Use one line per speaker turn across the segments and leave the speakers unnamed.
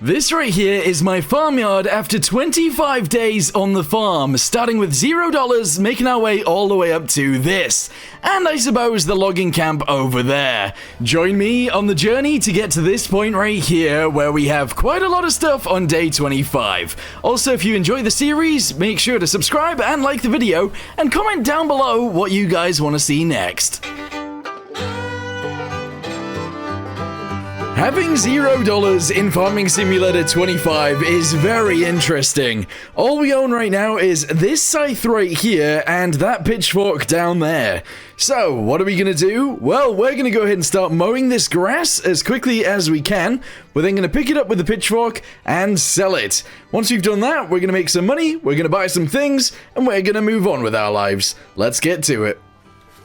This right here is my farmyard after 25 days on the farm, starting with $0, making our way all the way up to this, and I suppose the logging camp over there. Join me on the journey to get to this point right here, where we have quite a lot of stuff on day 25. Also, if you enjoy the series, make sure to subscribe and like the video, and comment down below what you guys want to see next. Having $0 in Farming Simulator 25 is very interesting. All we own right now is this scythe right here and that pitchfork down there. So, what are we going to do? Well, we're going to go ahead and start mowing this grass as quickly as we can. We're then going to pick it up with the pitchfork and sell it. Once we've done that, we're going to make some money, we're going to buy some things, and we're going to move on with our lives. Let's get to it.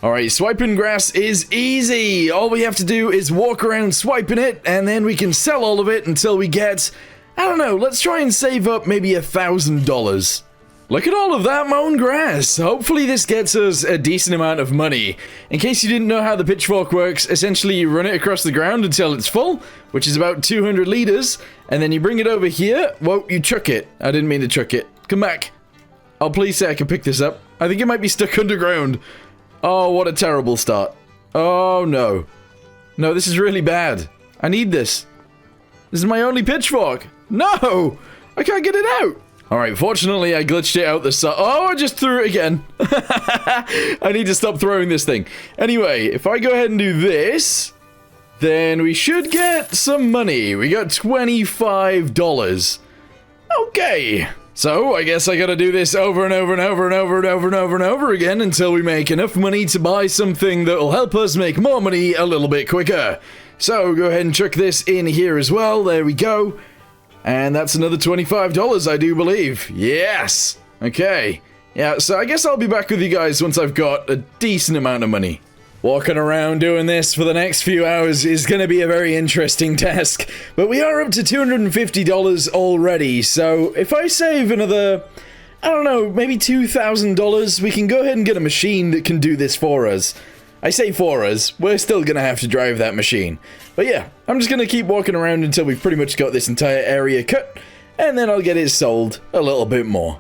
Alright, swiping grass is easy. All we have to do is walk around swiping it, and then we can sell all of it until we get, I don't know, let's try and save up maybe $1,000. Look at all of that mown grass. Hopefully this gets us a decent amount of money. In case you didn't know how the pitchfork works, essentially you run it across the ground until it's full, which is about 200 liters, and then you bring it over here. Whoa, you chuck it. I didn't mean to chuck it. Come back. Oh, please say I can pick this up. I think it might be stuck underground. Oh, what a terrible start. Oh, no. No, this is really bad. I need this. This is my only pitchfork. No! I can't get it out. Alright, fortunately, I glitched it out the side. Oh, I just threw it again. I need to stop throwing this thing. Anyway, if I go ahead and do this, then we should get some money. We got $25. Okay. So, I guess I gotta do this over and over and over and over and over and over and over again until we make enough money to buy something that will help us make more money a little bit quicker. So, go ahead and chuck this in here as well. There we go. And that's another $25, I do believe. Yes! Okay. Yeah, so I guess I'll be back with you guys once I've got a decent amount of money. Walking around doing this for the next few hours is going to be a very interesting task, but we are up to $250 already, so if I save another, I don't know, maybe $2,000, we can go ahead and get a machine that can do this for us. I say for us, we're still going to have to drive that machine. But yeah, I'm just going to keep walking around until we've pretty much got this entire area cut, and then I'll get it sold a little bit more.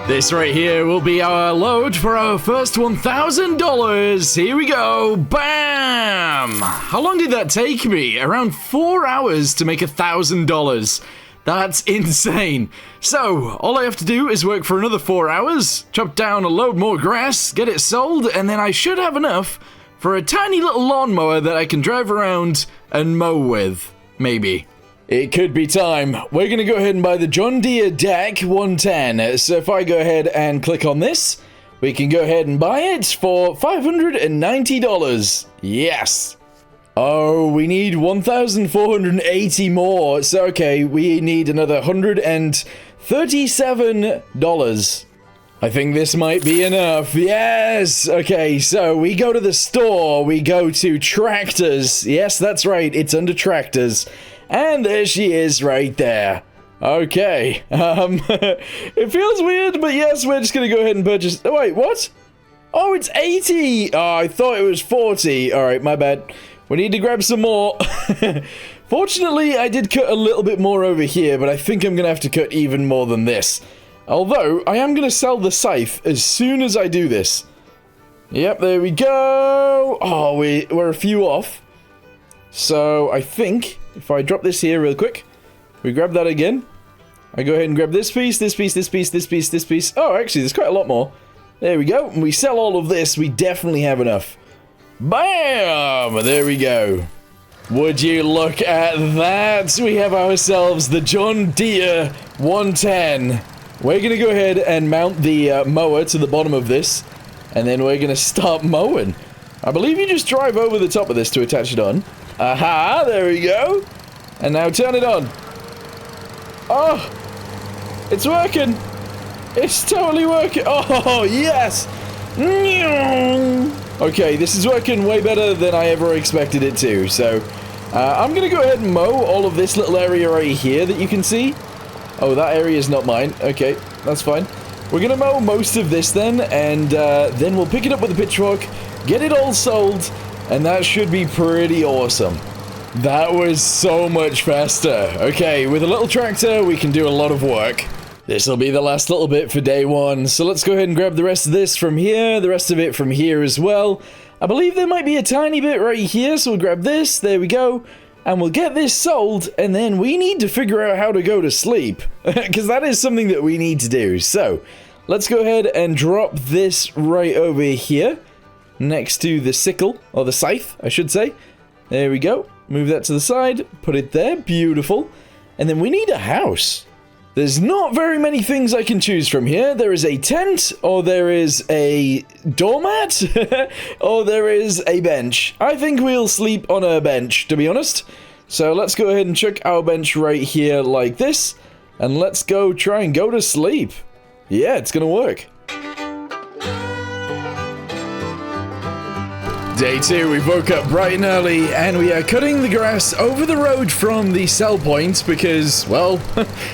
This right here will be our load for our first $1,000. Here we go. Bam! How long did that take me? Around 4 hours to make $1,000. That's insane. So, all I have to do is work for another 4 hours, chop down a load more grass, get it sold, and then I should have enough for a tiny little lawnmower that I can drive around and mow with. Maybe. It could be time. We're going to go ahead and buy the John Deere DEC 110. So if I go ahead and click on this, we can go ahead and buy it for $590. Yes. Oh, we need 1,480 more. So, okay, we need another $137. I think this might be enough. Yes! Okay, so we go to the store. We go to tractors. Yes, that's right. It's under tractors. And there she is right there. Okay. It feels weird, but yes, we're just gonna go ahead and purchase. Oh, wait, what? Oh, it's 80. Oh, I thought it was 40. All right, my bad. We need to grab some more. Fortunately, I did cut a little bit more over here, but I think I'm gonna have to cut even more than this. Although, I am gonna sell the scythe as soon as I do this. Yep, there we go. Oh, we're a few off. So, I think if I drop this here real quick, we grab that again. I go ahead and grab this piece, this piece, this piece, this piece, this piece. Oh, actually, there's quite a lot more. There we go. And we sell all of this. We definitely have enough. Bam! There we go. Would you look at that? We have ourselves the John Deere 110. We're going to go ahead and mount the mower to the bottom of this, and then we're going to start mowing. I believe you just drive over the top of this to attach it on. Aha, there we go. And now turn it on. Oh! It's working! It's totally working! Oh, yes! Okay, this is working way better than I ever expected it to, so... I'm gonna go ahead and mow all of this little area right here that you can see. Oh, that area is not mine. Okay, that's fine. We're gonna mow most of this then, and then we'll pick it up with a pitchfork, get it all sold, and that should be pretty awesome. That was so much faster. Okay, with a little tractor, we can do a lot of work. This will be the last little bit for day one, so let's go ahead and grab the rest of this from here, the rest of it from here as well. I believe there might be a tiny bit right here, so we'll grab this, there we go, and we'll get this sold, and then we need to figure out how to go to sleep, because that is something that we need to do. So, let's go ahead and drop this right over here, next to the sickle, or the scythe, I should say. There we go, move that to the side, put it there, beautiful, and then we need a house. There's not very many things I can choose from here. There is a tent, or there is a doormat, or there is a bench. I think we'll sleep on a bench, to be honest. So let's go ahead and chuck our bench right here like this, and let's go try and go to sleep. Yeah, it's gonna work. Day 2, we woke up bright and early, and we are cutting the grass over the road from the sell point because, well,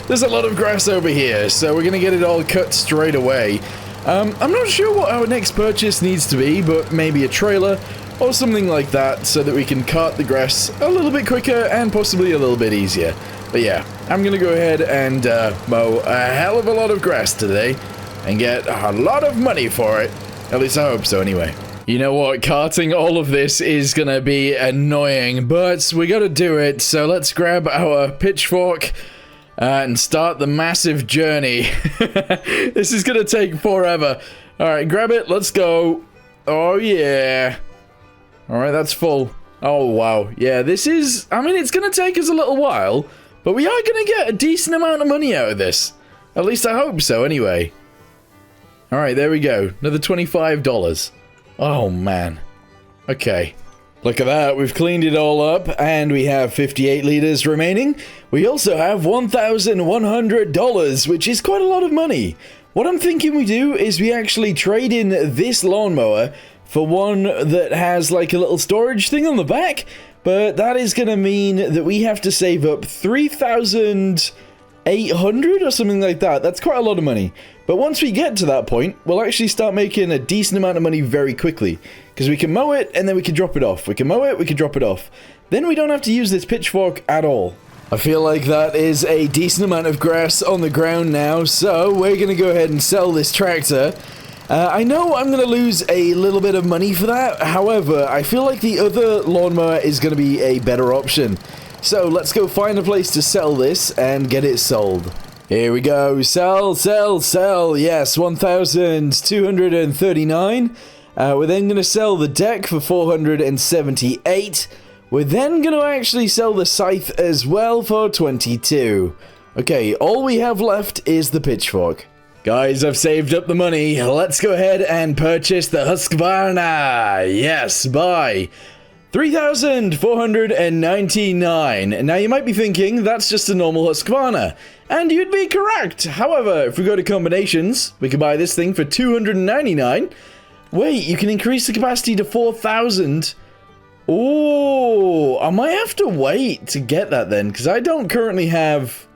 there's a lot of grass over here, so we're gonna get it all cut straight away. I'm not sure what our next purchase needs to be, but maybe a trailer or something like that so that we can cut the grass a little bit quicker and possibly a little bit easier. But yeah, I'm gonna go ahead and mow a hell of a lot of grass today and get a lot of money for it. At least I hope so anyway. You know what, carting all of this is gonna be annoying, but we gotta do it, so let's grab our pitchfork and start the massive journey. This is gonna take forever. Alright, grab it, let's go. Oh yeah. Alright, that's full. Oh wow, yeah, this is, I mean, it's gonna take us a little while, but we are gonna get a decent amount of money out of this. At least I hope so, anyway. Alright, there we go, another $25. Oh, man. Okay. Look at that. We've cleaned it all up, and we have 58 liters remaining. We also have $1,100, which is quite a lot of money. What I'm thinking we do is we actually trade in this lawnmower for one that has, like, a little storage thing on the back, but that is going to mean that we have to save up 3,800 or something like that. That's quite a lot of money. But once we get to that point, we'll actually start making a decent amount of money very quickly. Because we can mow it, and then we can drop it off. We can mow it, we can drop it off. Then we don't have to use this pitchfork at all. I feel like that is a decent amount of grass on the ground now, so we're going to go ahead and sell this tractor. I know I'm going to lose a little bit of money for that, however, I feel like the other lawnmower is going to be a better option. So let's go find a place to sell this and get it sold. Here we go. Sell, sell, sell. Yes, 1,239. We're then going to sell the deck for 478. We're then going to actually sell the scythe as well for 22. Okay, all we have left is the pitchfork. Guys, I've saved up the money. Let's go ahead and purchase the Husqvarna. Yes, buy. 3,499. Now you might be thinking that's just a normal Husqvarna, and you'd be correct. However, if we go to combinations, we can buy this thing for 299. Wait, you can increase the capacity to 4,000. Oh, I might have to wait to get that then, because I don't currently have.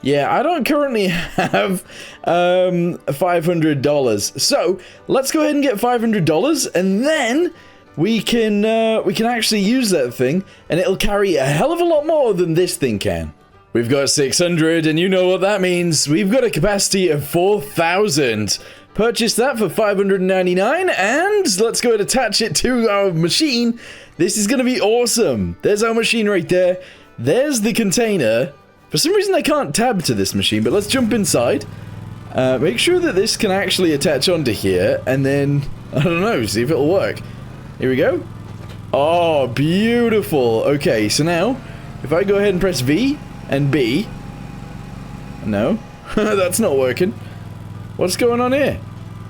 Yeah, I don't currently have $500. So let's go ahead and get $500, and then we can actually use that thing, and it'll carry a hell of a lot more than this thing can. We've got 600, and you know what that means. We've got a capacity of 4,000. Purchase that for 599, and let's go and attach it to our machine. This is going to be awesome. There's our machine right there. There's the container. For some reason, I can't tab to this machine, but let's jump inside. Make sure that this can actually attach onto here, and then, I don't know, see if it'll work. Here we go. Oh, beautiful. Okay, so now, if I go ahead and press V and B. No, that's not working. What's going on here?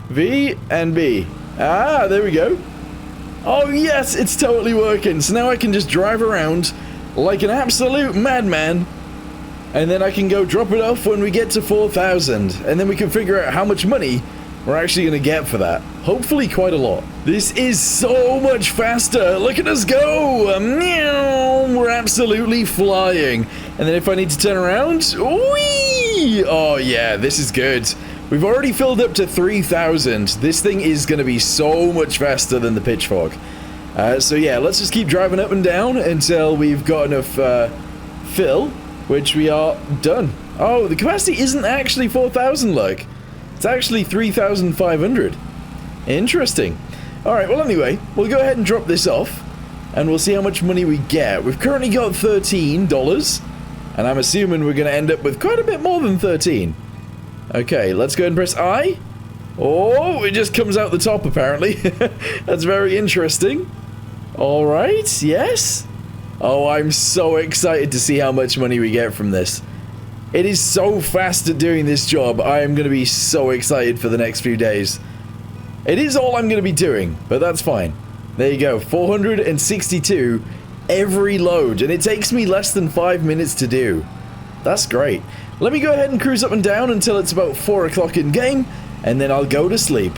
V and B. Ah, there we go. Oh, yes, it's totally working. So now I can just drive around like an absolute madman. And then I can go drop it off when we get to 4,000. And then we can figure out how much money we're actually going to get for that. Hopefully quite a lot. This is so much faster. Look at us go. Meow. We're absolutely flying. And then if I need to turn around, whee! Oh yeah, this is good. We've already filled up to 3,000. This thing is going to be so much faster than the pitchfork. So yeah, let's just keep driving up and down until we've got enough fill, which we are done. Oh, the capacity isn't actually 4,000, look. It's actually 3,500. Interesting. Alright, well anyway, we'll go ahead and drop this off, and we'll see how much money we get. We've currently got $13, and I'm assuming we're going to end up with quite a bit more than 13. Okay, let's go ahead and press I. Oh, it just comes out the top, apparently. That's very interesting. Alright, yes. Oh, I'm so excited to see how much money we get from this. It is so fast at doing this job. I am going to be so excited for the next few days. It is all I'm going to be doing, but that's fine. There you go, 462 every load, and it takes me less than 5 minutes to do. That's great. Let me go ahead and cruise up and down until it's about 4 o'clock in game, and then I'll go to sleep.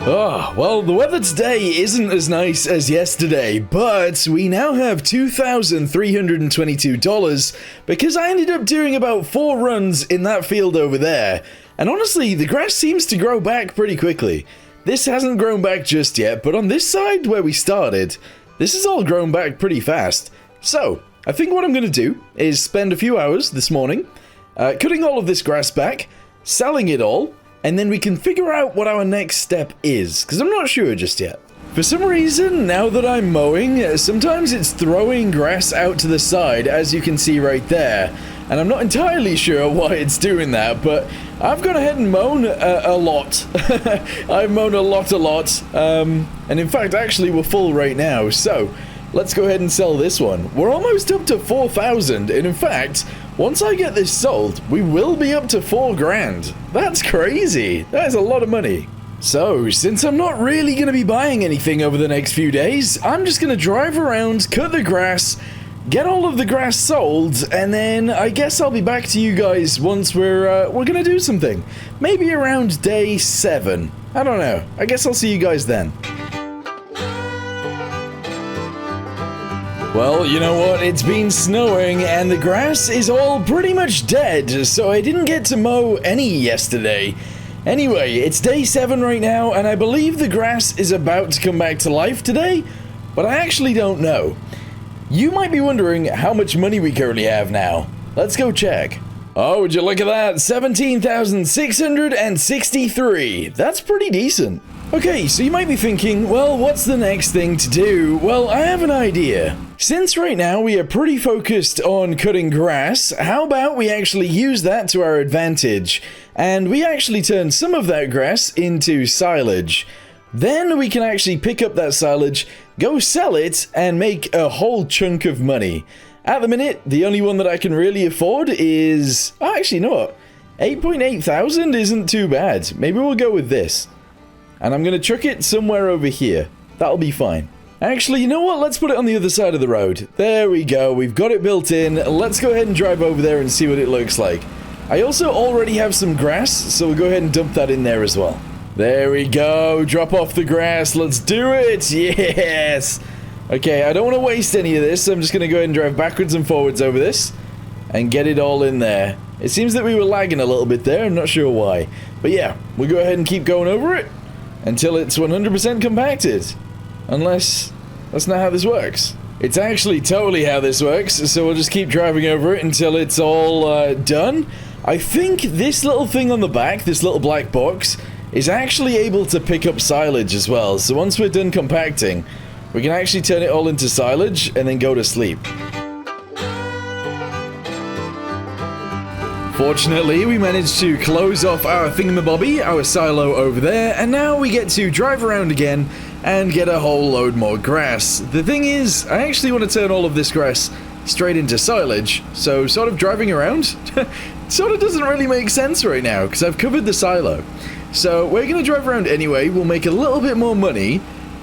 Oh, well, the weather today isn't as nice as yesterday, but we now have $2,322 because I ended up doing about 4 runs in that field over there. And honestly, the grass seems to grow back pretty quickly. This hasn't grown back just yet, but on this side where we started, this has all grown back pretty fast. So, I think what I'm going to do is spend a few hours this morning cutting all of this grass back, selling it all, and then we can figure out what our next step is, because I'm not sure just yet. For some reason, now that I'm mowing, sometimes it's throwing grass out to the side, as you can see right there. And I'm not entirely sure why it's doing that, but I've gone ahead and mown a lot. I've mown a lot. And in fact, actually, we're full right now, so let's go ahead and sell this one. We're almost up to 4,000, and in fact, once I get this sold, we will be up to 4 grand. That's crazy. That is a lot of money. So, since I'm not really going to be buying anything over the next few days, I'm just going to drive around, cut the grass, get all of the grass sold, and then I guess I'll be back to you guys once we're going to do something. Maybe around day 7. I don't know. I guess I'll see you guys then. Well, you know what? It's been snowing and the grass is all pretty much dead, so I didn't get to mow any yesterday. Anyway, it's day 7 right now, and I believe the grass is about to come back to life today, but I actually don't know. You might be wondering how much money we currently have now. Let's go check. Oh, would you look at that? 17,663. That's pretty decent. Okay, so you might be thinking, well, what's the next thing to do? Well, I have an idea. Since right now we are pretty focused on cutting grass, how about we actually use that to our advantage, and we actually turn some of that grass into silage. Then we can actually pick up that silage, go sell it, and make a whole chunk of money. At the minute, the only one that I can really afford is... Oh, actually, you know what? 8.8 thousand isn't too bad. Maybe we'll go with this. And I'm going to chuck it somewhere over here. That'll be fine. Actually, you know what? Let's put it on the other side of the road. There we go. We've got it built in. Let's go ahead and drive over there and see what it looks like. I also already have some grass, so we'll go ahead and dump that in there as well. There we go. Drop off the grass. Let's do it. Yes. Okay, I don't want to waste any of this. I'm just going to go ahead and drive backwards and forwards over this and get it all in there. It seems that we were lagging a little bit there. I'm not sure why. But yeah, we'll go ahead and keep going over it until it's 100% compacted. Unless that's not how this works. It's actually totally how this works, so we'll just keep driving over it until it's all done. I think this little thing on the back, this little black box, is actually able to pick up silage as well. So once we're done compacting, we can actually turn it all into silage and then go to sleep. Fortunately, we managed to close off our thingamabobby, our silo over there, and now we get to drive around again and get a whole load more grass. The thing is, I actually want to turn all of this grass straight into silage, so sort of driving around sort of doesn't really make sense right now, because I've covered the silo. So we're going to drive around anyway, we'll make a little bit more money,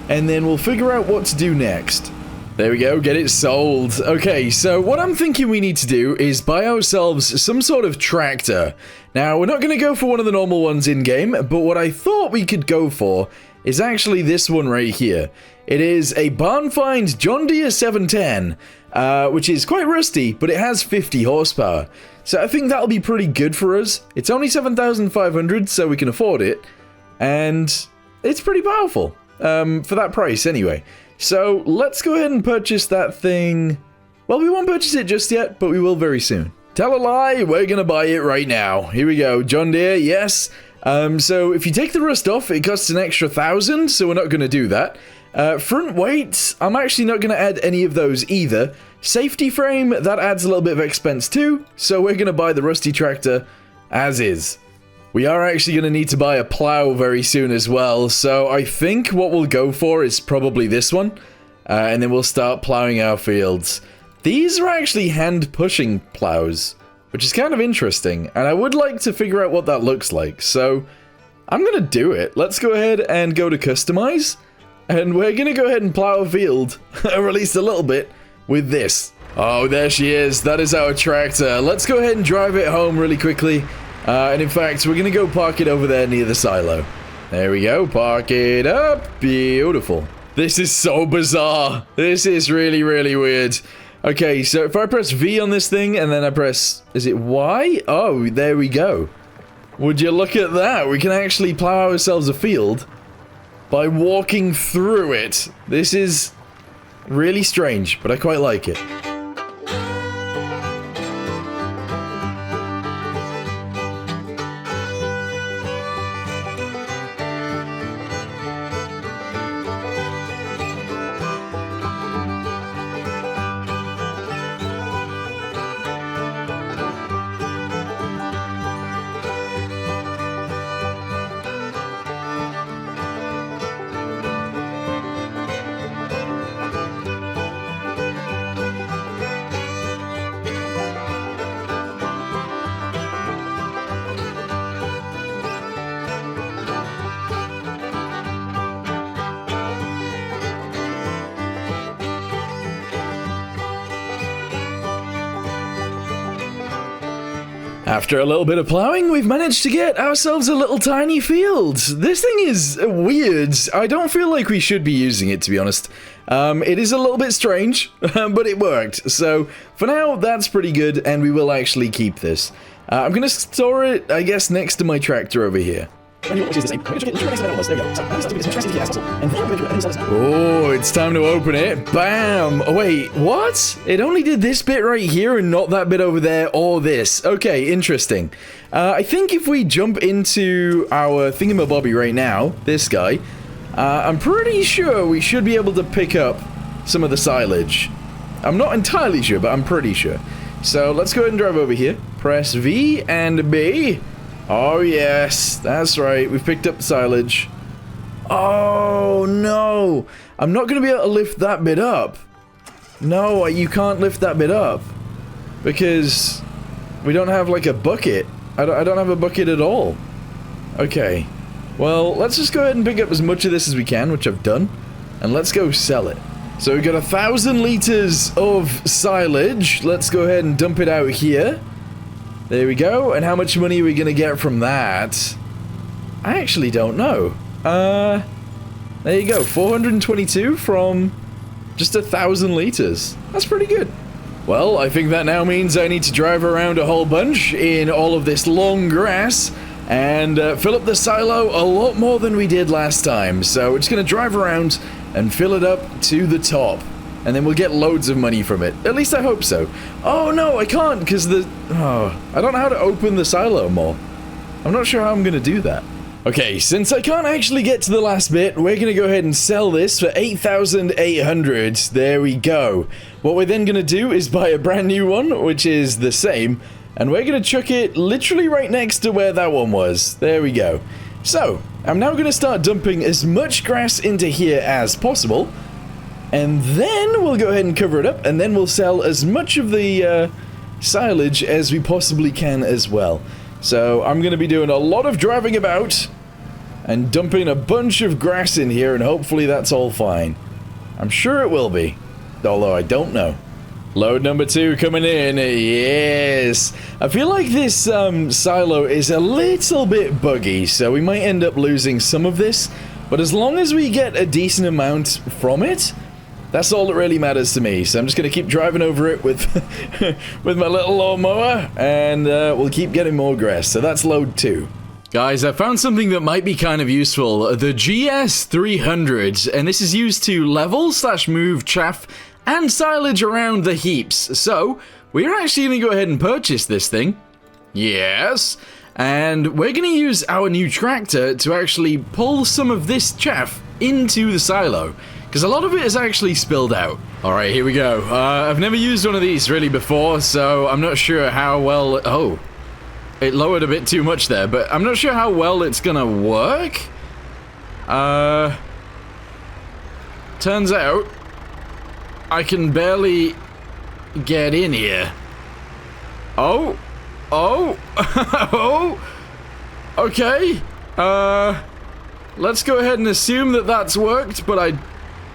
and then we'll figure out what to do next. There we go, get it sold. Okay, so what I'm thinking we need to do is buy ourselves some sort of tractor. Now, we're not going to go for one of the normal ones in-game, but what I thought we could go for is actually this one right here. It is a barn find John Deere 710, which is quite rusty, but it has 50 horsepower. So I think that'll be pretty good for us. It's only 7,500, so we can afford it, and it's pretty powerful, for that price anyway. So let's go ahead and purchase that thing. Well, we won't purchase it just yet, but we will very soon. Tell a lie, we're gonna buy it right now. Here we go, John Deere, yes. So if you take the rust off, it costs an extra 1,000, so we're not gonna do that. Front weights, I'm actually not gonna add any of those either. Safety frame, that adds a little bit of expense too, so we're gonna buy the rusty tractor as is. We are actually going to need to buy a plow very soon as well, so I think what we'll go for is probably this one, and then we'll start plowing our fields. These are actually hand-pushing plows, which is kind of interesting, and I would like to figure out what that looks like, so I'm going to do it. Let's go ahead and go to customize, and we're going to go ahead and plow a field, or at least a little bit, with this. Oh, there she is. That is our tractor. Let's go ahead and drive it home really quickly. And in fact, we're going to go park it over there near the silo. There we go. Park it up. Beautiful. This is so bizarre. This is really, really weird. Okay, so if I press V on this thing and then I press... Is it Y? Oh, there we go. Would you look at that? We can actually plow ourselves a field by walking through it. This is really strange, but I quite like it. After a little bit of plowing, we've managed to get ourselves a little tiny field. This thing is weird. I don't feel like we should be using it, to be honest. It is a little bit strange, but it worked. So, for now, that's pretty good, and we will actually keep this. I'm going to store it, I guess, next to my tractor over here. Oh, it's time to open it. Bam! Oh, wait, what? It only did this bit right here and not that bit over there or this. Okay, interesting. I think if we jump into our thingamabobby right now, this guy, I'm pretty sure we should be able to pick up some of the silage. I'm not entirely sure, but I'm pretty sure. So let's go ahead and drive over here. Press V and B. Oh, yes, that's right. We've picked up silage. Oh, no. I'm not going to be able to lift that bit up. No, you can't lift that bit up. Because we don't have, like, a bucket. I don't have a bucket at all. Okay. Well, let's just go ahead and pick up as much of this as we can, which I've done. And let's go sell it. So we've got 1,000 liters of silage. Let's go ahead and dump it out here. There we go, and how much money are we gonna get from that? I actually don't know. There you go, 422 from just 1,000 liters. That's pretty good. Well, I think that now means I need to drive around a whole bunch in all of this long grass and fill up the silo a lot more than we did last time. So we're just gonna drive around and fill it up to the top. And then we'll get loads of money from it. At least I hope so. Oh, no, I can't, because I don't know how to open the silo more. I'm not sure how I'm going to do that. Okay, since I can't actually get to the last bit, we're going to go ahead and sell this for 8,800. There we go. What we're then going to do is buy a brand new one, which is the same. And we're going to chuck it literally right next to where that one was. There we go. So, I'm now going to start dumping as much grass into here as possible. And then we'll go ahead and cover it up. And then we'll sell as much of the silage as we possibly can as well. So, I'm going to be doing a lot of driving about and dumping a bunch of grass in here. And hopefully that's all fine. I'm sure it will be. Although I don't know. Load number 2 coming in. Yes. I feel like this silo is a little bit buggy, so we might end up losing some of this. But as long as we get a decent amount from it, that's all that really matters to me. So I'm just going to keep driving over it with, with my little lawnmower, and we'll keep getting more grass. So that's load 2. Guys, I found something that might be kind of useful. The GS300, and this is used to level/move chaff and silage around the heaps. So, we're actually going to go ahead and purchase this thing. Yes. And we're going to use our new tractor to actually pull some of this chaff into the silo, because a lot of it is actually spilled out. Alright, here we go. I've never used one of these really before, so I'm not sure how well... Oh, it lowered a bit too much there, but I'm not sure how well it's going to work. Turns out I can barely get in here. Oh. Oh. Oh. Okay. Let's go ahead and assume that that's worked, but I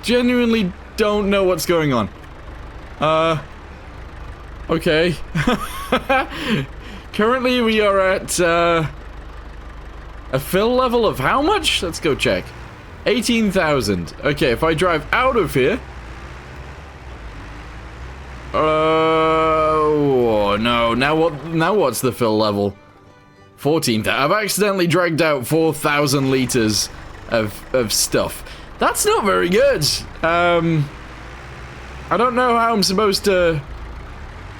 genuinely don't know what's going on. Okay. Currently we are at, a fill level of how much? Let's go check. 18,000. Okay, if I drive out of here... Oh no! Now what's the fill level? 14,000. I've accidentally dragged out 4,000 liters of stuff. That's not very good. I don't know how I'm supposed to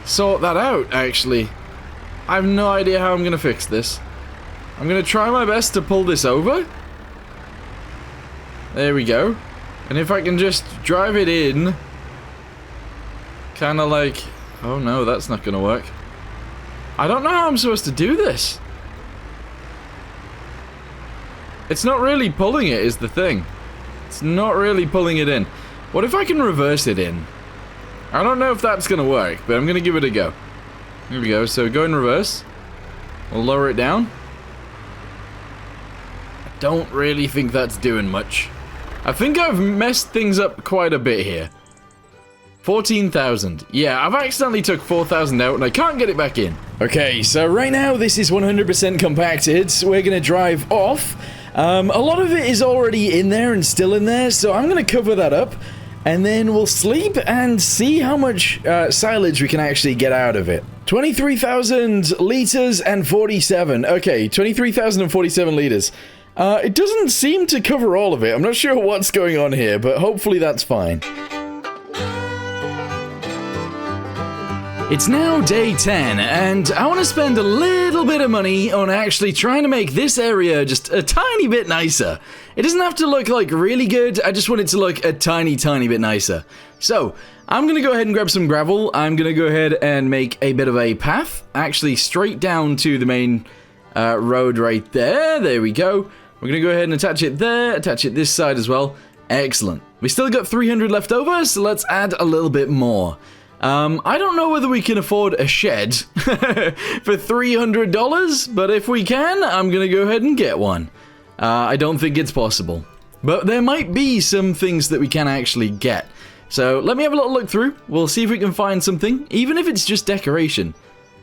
sort that out. Actually, I have no idea how I'm gonna fix this. I'm gonna try my best to pull this over. There we go. And if I can just drive it in. Kind of like... Oh no, that's not gonna work. I don't know how I'm supposed to do this. It's not really pulling it is the thing. It's not really pulling it in. What if I can reverse it in? I don't know if that's gonna work, but I'm gonna give it a go. Here we go, so go in reverse. We'll lower it down. I don't really think that's doing much. I think I've messed things up quite a bit here. 14,000. Yeah, I've accidentally took 4,000 out and I can't get it back in. Okay, so right now this is 100% compacted. So we're going to drive off. A lot of it is already in there and still in there, so I'm going to cover that up. And then we'll sleep and see how much silage we can actually get out of it. 23,000 liters and 47. Okay, 23,047 liters. It doesn't seem to cover all of it. I'm not sure what's going on here, but hopefully that's fine. It's now day 10, and I want to spend a little bit of money on actually trying to make this area just a tiny bit nicer. It doesn't have to look like really good, I just want it to look a tiny bit nicer. So, I'm going to go ahead and grab some gravel. I'm going to go ahead and make a bit of a path, actually straight down to the main road right there. There we go. We're going to go ahead and attach it there, attach it this side as well. Excellent. We still got 300 left over, so let's add a little bit more. I don't know whether we can afford a shed for $300, but if we can, I'm gonna go ahead and get one. I don't think it's possible. But there might be some things that we can actually get. So let me have a little look through. We'll see if we can find something, even if it's just decoration.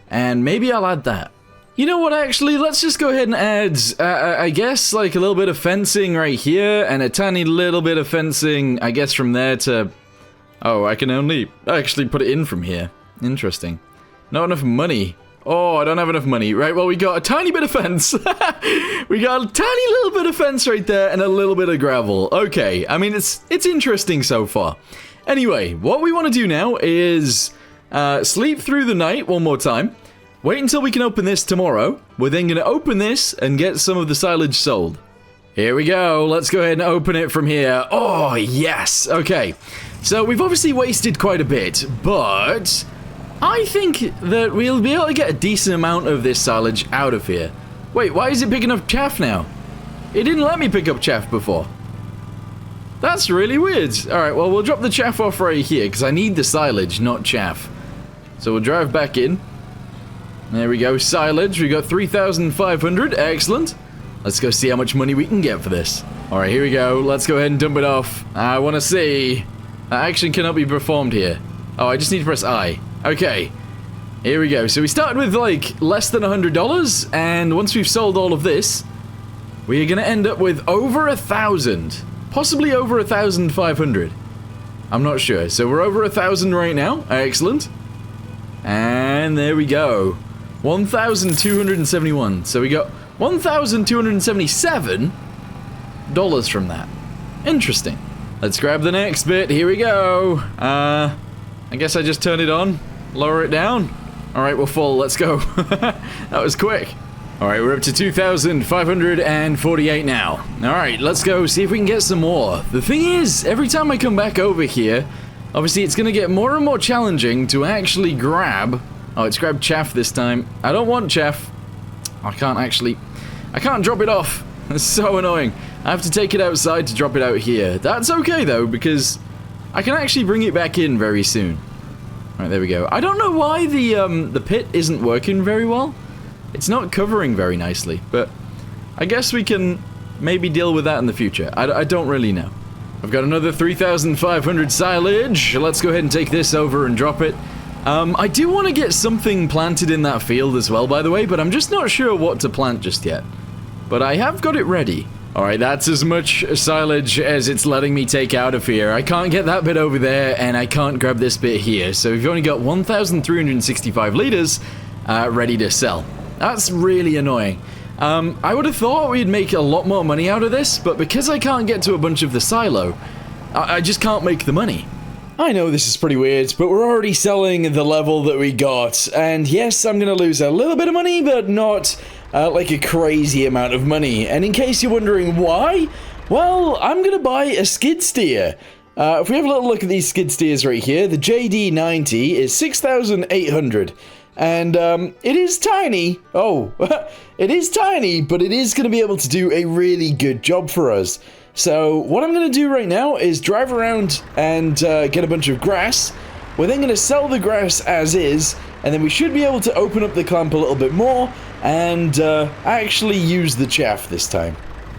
And maybe I'll add that. You know what, actually, let's just go ahead and add, I guess, like a little bit of fencing right here, and a tiny little bit of fencing, I guess, from there to... Oh, I can only actually put it in from here. Interesting. Not enough money. Oh, I don't have enough money. Right, well, we got a tiny bit of fence. We got a tiny little bit of fence right there and a little bit of gravel. Okay, I mean, it's interesting so far. Anyway, what we want to do now is sleep through the night one more time. Wait until we can open this tomorrow. We're then going to open this and get some of the silage sold. Here we go. Let's go ahead and open it from here. Oh, yes. Okay. So we've obviously wasted quite a bit, but I think that we'll be able to get a decent amount of this silage out of here. Wait, why is it picking up chaff now? It didn't let me pick up chaff before. That's really weird. Alright, well, we'll drop the chaff off right here, because I need the silage, not chaff. So we'll drive back in. There we go, silage. We got 3,500. Excellent. Let's go see how much money we can get for this. Alright, here we go. Let's go ahead and dump it off. I want to see. Action cannot be performed here. Oh, I just need to press I. Okay. Here we go. So we started with, like, less than $100, and once we've sold all of this, we are going to end up with over 1,000. Possibly over 1,500. I'm not sure. So we're over 1,000 right now. Excellent. And there we go. 1,271. So we got $1,277 from that. Interesting. Let's grab the next bit. Here we go. I guess I just turn it on, lower it down. Alright, we're full. Let's go. That was quick. Alright, we're up to 2,548 now. Alright, let's go see if we can get some more. The thing is, every time I come back over here, obviously it's going to get more and more challenging to actually grab... Oh, it's grabbed chaff this time. I don't want chaff. I can't drop it off. That's so annoying. I have to take it outside to drop it out here. That's okay though, because I can actually bring it back in very soon. Alright, there we go. I don't know why the pit isn't working very well. It's not covering very nicely, but I guess we can maybe deal with that in the future. I don't really know. I've got another 3,500 silage. Let's go ahead and take this over and drop it. I do want to get something planted in that field as well, by the way, but I'm just not sure what to plant just yet. But I have got it ready. Alright, that's as much silage as it's letting me take out of here. I can't get that bit over there, and I can't grab this bit here. So we've only got 1,365 liters ready to sell. That's really annoying. I would have thought we'd make a lot more money out of this, but because I can't get to a bunch of the silo, I just can't make the money. I know this is pretty weird, but we're already selling the level that we got, and yes, I'm gonna lose a little bit of money, but not like a crazy amount of money. And in case you're wondering why, well, I'm gonna buy a skid steer. If we have a little look at these skid steers right here, the JD90 is 6,800. And, it is tiny. Oh, it is tiny, but it is going to be able to do a really good job for us. So, what I'm going to do right now is drive around and, get a bunch of grass. We're then going to sell the grass as is, and then we should be able to open up the clamp a little bit more, and, actually use the chaff this time.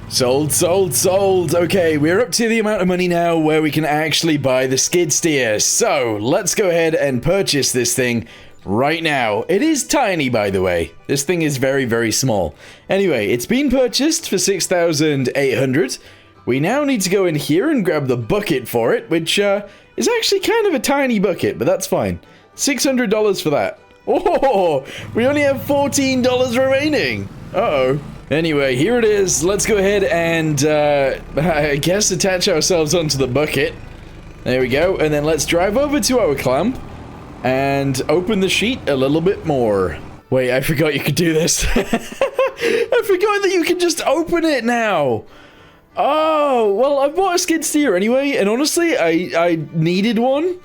Sold, sold, sold. Okay, we're up to the amount of money now where we can actually buy the skid steer. So, let's go ahead and purchase this thing right now. It is tiny, by the way. This thing is very, very small. Anyway, it's been purchased for 6,800. We now need to go in here and grab the bucket for it, which is actually kind of a tiny bucket, but that's fine. $600 for that. Oh, we only have $14 remaining. Uh-oh. Anyway, here it is. Let's go ahead and, I guess, attach ourselves onto the bucket. There we go. And then let's drive over to our clamp and open the sheet a little bit more. Wait, I forgot you could do this. I forgot that you can just open it now. Oh, well, I bought a skid steer anyway, and honestly, I needed one.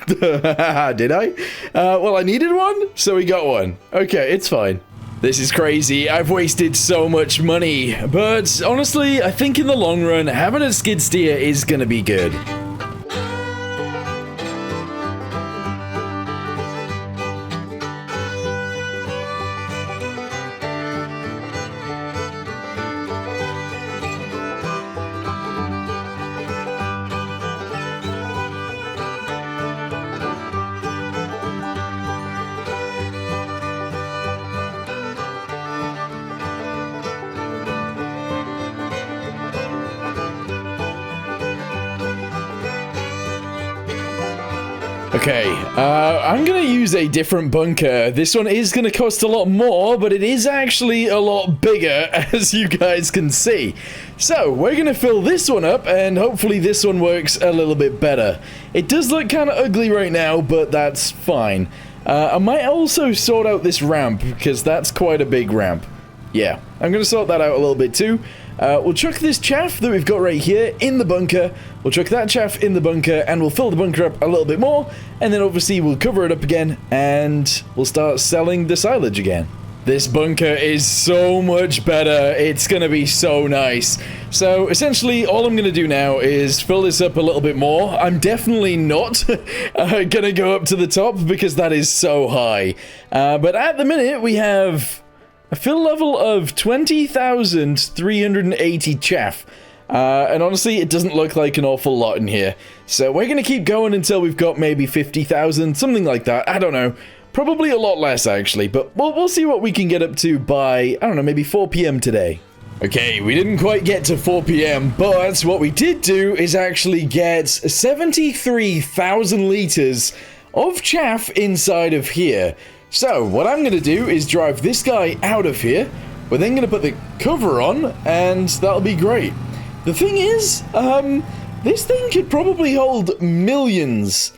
Did I? Well, I needed one, so we got one. Okay, it's fine. This is crazy. I've wasted so much money. But honestly, I think in the long run, having a skid steer is gonna be good. Okay, I'm gonna use a different bunker. This one is gonna cost a lot more, but it is actually a lot bigger, as you guys can see. So, we're gonna fill this one up, and hopefully this one works a little bit better. It does look kind of ugly right now, but that's fine. I might also sort out this ramp, because that's quite a big ramp. Yeah, I'm gonna sort that out a little bit too. We'll chuck this chaff that we've got right here in the bunker. We'll chuck that chaff in the bunker, and we'll fill the bunker up a little bit more. And then obviously we'll cover it up again, and we'll start selling the silage again. This bunker is so much better. It's going to be so nice. So essentially all I'm going to do now is fill this up a little bit more. I'm definitely not going to go up to the top because that is so high. But at the minute we have a fill level of 20,380 chaff. And honestly, it doesn't look like an awful lot in here. So we're going to keep going until we've got maybe 50,000, something like that. I don't know. Probably a lot less, actually, but we'll see what we can get up to by, I don't know, maybe 4 p.m. today. Okay, we didn't quite get to 4 p.m., but what we did do is actually get 73,000 liters of chaff inside of here. So, what I'm going to do is drive this guy out of here. We're then going to put the cover on, and that'll be great. The thing is, this thing could probably hold millions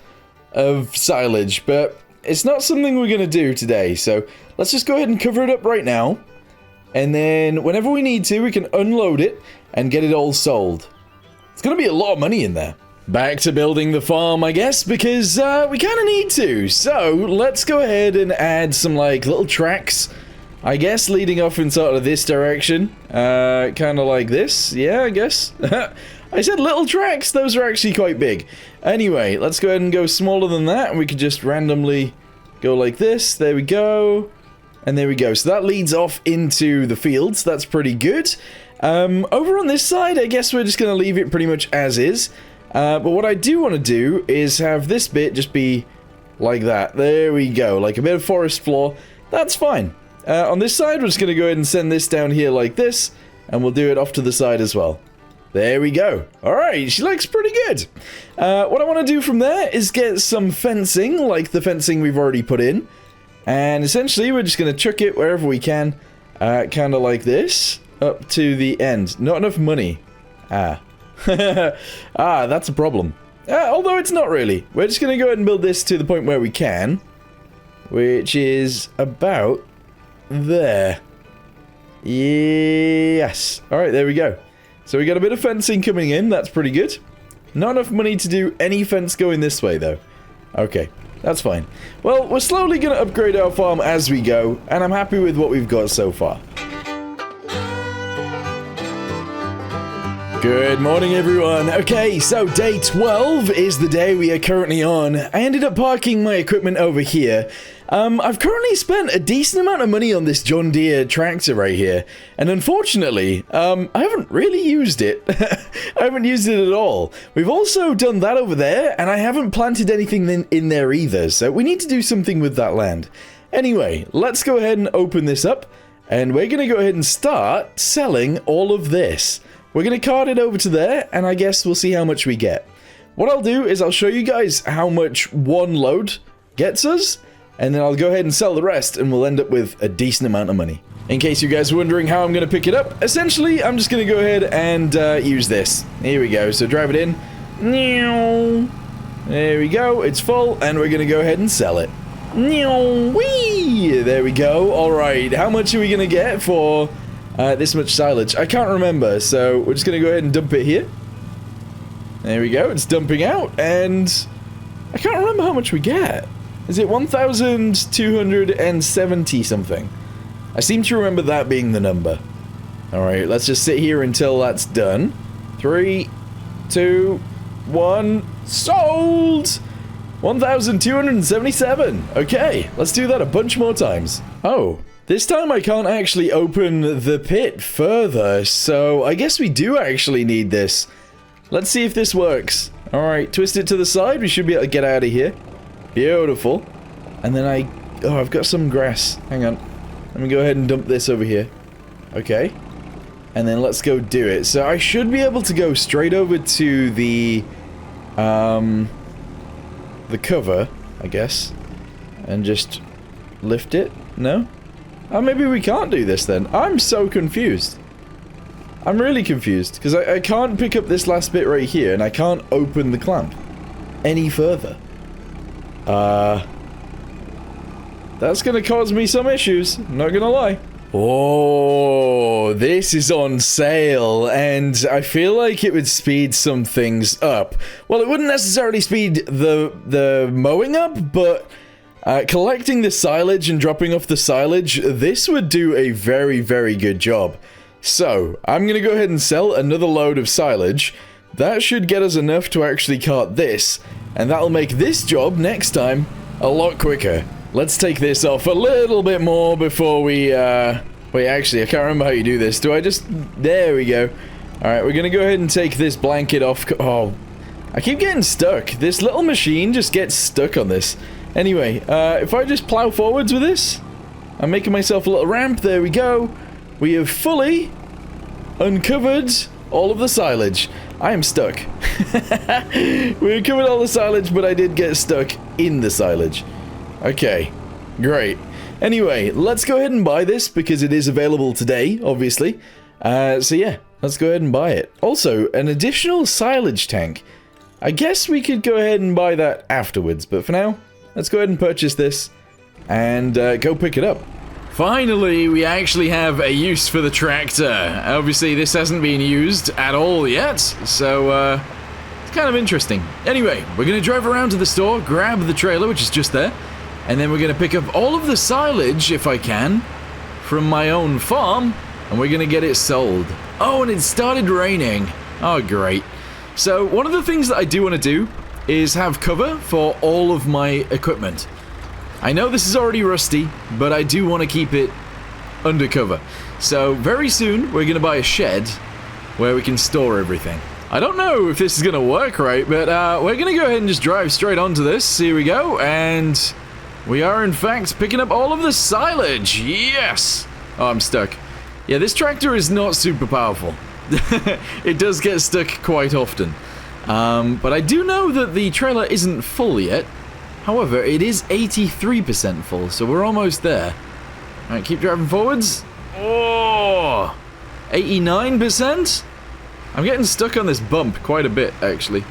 of silage, but it's not something we're going to do today, so let's just go ahead and cover it up right now. And then whenever we need to, we can unload it and get it all sold. It's going to be a lot of money in there. Back to building the farm, I guess, because we kind of need to. So let's go ahead and add some, like, little tracks, I guess, leading off in sort of this direction. Kind of like this. Yeah, I guess. I said little tracks. Those are actually quite big. Anyway, let's go ahead and go smaller than that. And we could just randomly go like this. There we go. And there we go. So that leads off into the fields. That's pretty good. Over on this side, I guess we're just going to leave it pretty much as is. But what I do want to do is have this bit just be like that. There we go. Like a bit of forest floor. That's fine. On this side, we're just going to go ahead and send this down here like this. And we'll do it off to the side as well. There we go. Alright, she looks pretty good. What I want to do from there is get some fencing, like the fencing we've already put in. And essentially, we're just going to chuck it wherever we can. Kind of like this. Up to the end. Not enough money. Ah, that's a problem. Although it's not really. We're just going to go ahead and build this to the point where we can. Which is about there. Yes. Alright, there we go. So we got a bit of fencing coming in, that's pretty good. Not enough money to do any fence going this way, though. Okay, that's fine. Well, we're slowly going to upgrade our farm as we go, and I'm happy with what we've got so far. Good morning, everyone. Okay, so day 12 is the day we are currently on. I ended up parking my equipment over here. I've currently spent a decent amount of money on this John Deere tractor right here, and unfortunately, I haven't really used it. I haven't used it at all. We've also done that over there, and I haven't planted anything in there either, so we need to do something with that land. Anyway, let's go ahead and open this up, and we're going to go ahead and start selling all of this. We're going to cart it over to there, and I guess we'll see how much we get. What I'll do is I'll show you guys how much one load gets us, and then I'll go ahead and sell the rest, and we'll end up with a decent amount of money. In case you guys are wondering how I'm going to pick it up, essentially, I'm just going to go ahead and use this. Here we go. So drive it in. There we go. It's full, and we're going to go ahead and sell it. Whee! There we go. All right. How much are we going to get for this much silage? I can't remember, so we're just going to go ahead and dump it here. There we go. It's dumping out, and I can't remember how much we get. Is it 1,270 something? I seem to remember that being the number. Alright, let's just sit here until that's done. 3, 2, 1, sold! 1,277. Okay, let's do that a bunch more times. Oh, this time I can't actually open the pit further, so I guess we do actually need this. Let's see if this works. Alright, twist it to the side. We should be able to get out of here. Beautiful. And then I've got some grass. Hang on. Let me go ahead and dump this over here. Okay. And then let's go do it. So I should be able to go straight over to the cover, I guess. And just lift it. No? Oh, maybe we can't do this then. I'm so confused. I'm really confused. Because I can't pick up this last bit right here. And I can't open the clamp any further. That's gonna cause me some issues, not gonna lie. Oh, this is on sale, and I feel like it would speed some things up. Well, it wouldn't necessarily speed the mowing up, but collecting the silage and dropping off the silage, this would do a very, very good job. So, I'm going to go ahead and sell another load of silage. That should get us enough to actually cart this, and that'll make this job next time a lot quicker. Let's take this off a little bit more before we, wait, actually, I can't remember how you do this. Do I just... There we go. Alright, we're gonna go ahead and take this blanket off. Oh, I keep getting stuck. This little machine just gets stuck on this. Anyway, if I just plow forwards with this, I'm making myself a little ramp. There we go. We have fully uncovered all of the silage. I am stuck. We uncovered all the silage, but I did get stuck in the silage. Okay, great. Anyway, let's go ahead and buy this because it is available today, obviously. So yeah, let's go ahead and buy it. Also, an additional silage tank. I guess we could go ahead and buy that afterwards, but for now, let's go ahead and purchase this and go pick it up. Finally, we actually have a use for the tractor. Obviously, this hasn't been used at all yet, so it's kind of interesting. Anyway, we're going to drive around to the store, grab the trailer, which is just there, and then we're going to pick up all of the silage, if I can, from my own farm, and we're going to get it sold. Oh, and it started raining. Oh, great. So, one of the things that I do want to do is have cover for all of my equipment. I know this is already rusty, but I do want to keep it undercover. So, very soon, we're going to buy a shed where we can store everything. I don't know if this is going to work right, but we're going to go ahead and just drive straight onto this. Here we go, and we are, in fact, picking up all of the silage. Yes! Oh, I'm stuck. Yeah, this tractor is not super powerful. It does get stuck quite often. But I do know that the trailer isn't full yet. However, it is 83% full, so we're almost there. Alright, keep driving forwards. Oh! 89%? I'm getting stuck on this bump quite a bit, actually.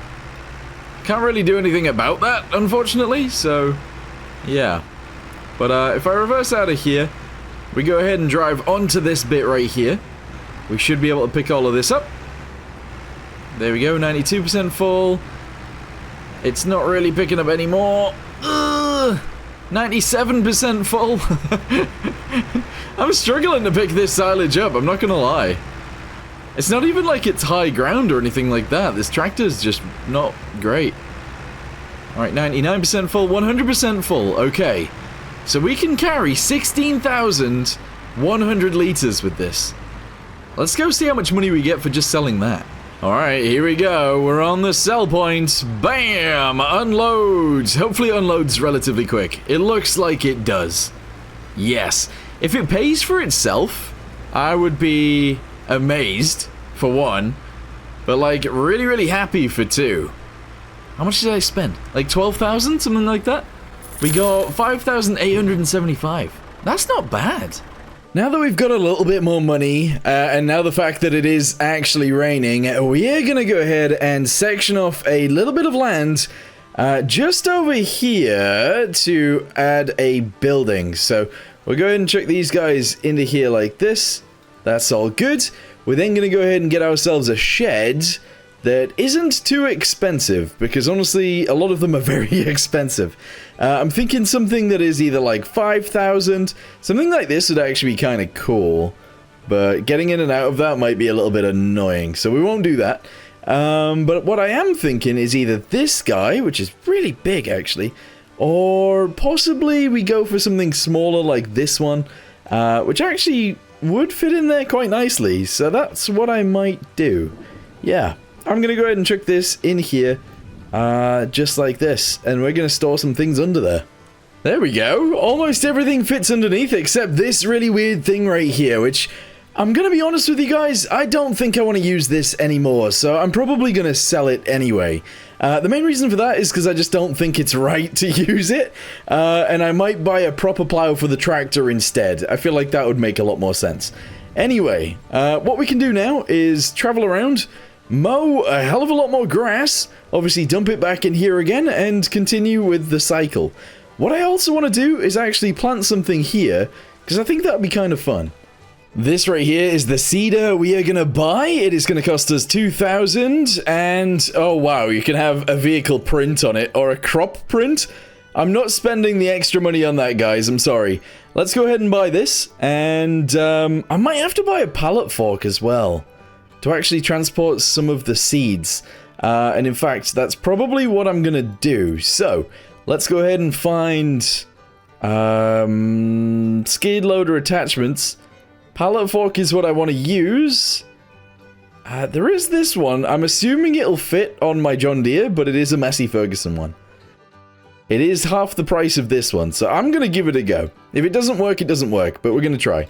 Can't really do anything about that, unfortunately, so... yeah. But if I reverse out of here, we go ahead and drive onto this bit right here. We should be able to pick all of this up. There we go, 92% full. It's not really picking up anymore. 97% full. I'm struggling to pick this silage up, I'm not gonna lie. It's not even like it's high ground or anything like that. This tractor's just not great. Alright, 99% full, 100% full. Okay. So we can carry 16,100 liters with this. Let's go see how much money we get for just selling that. Alright, here we go. We're on the sell point. Bam! Unloads. Hopefully it unloads relatively quick. It looks like it does. Yes. If it pays for itself, I would be amazed, for one. But, like, really, really happy for two. How much did I spend? Like 12,000? Something like that? We got 5,875. That's not bad. Now that we've got a little bit more money, and now the fact that it is actually raining, we are going to go ahead and section off a little bit of land just over here to add a building. So we'll go ahead and chuck these guys into here like this. That's all good. We're then going to go ahead and get ourselves a shed that isn't too expensive, because honestly, a lot of them are very expensive. I'm thinking something that is either like 5,000, something like this would actually be kind of cool, but getting in and out of that might be a little bit annoying, so we won't do that. But what I am thinking is either this guy, which is really big actually, or possibly we go for something smaller like this one, which actually would fit in there quite nicely, so that's what I might do. Yeah. I'm going to go ahead and chuck this in here, just like this, and we're going to store some things under there. There we go. Almost everything fits underneath except this really weird thing right here, which, I'm going to be honest with you guys, I don't think I want to use this anymore, so I'm probably going to sell it anyway. The main reason for that is because I just don't think it's right to use it, and I might buy a proper plow for the tractor instead. I feel like that would make a lot more sense. Anyway, what we can do now is travel around, mow a hell of a lot more grass, obviously dump it back in here again, and continue with the cycle. What I also want to do is actually plant something here, because I think that would be kind of fun. This right here is the seeder we are gonna buy. It is gonna cost us 2,000, and oh wow, you can have a vehicle print on it, or a crop print. I'm not spending the extra money on that, guys, I'm sorry. Let's go ahead and buy this, and I might have to buy a pallet fork as well, to actually transport some of the seeds. And in fact, that's probably what I'm gonna do. So, let's go ahead and find skid loader attachments. Pallet fork is what I want to use. There is this one. I'm assuming it'll fit on my John Deere, but it is a Massey Ferguson one. It is half the price of this one, so I'm going to give it a go. If it doesn't work, it doesn't work, but we're going to try.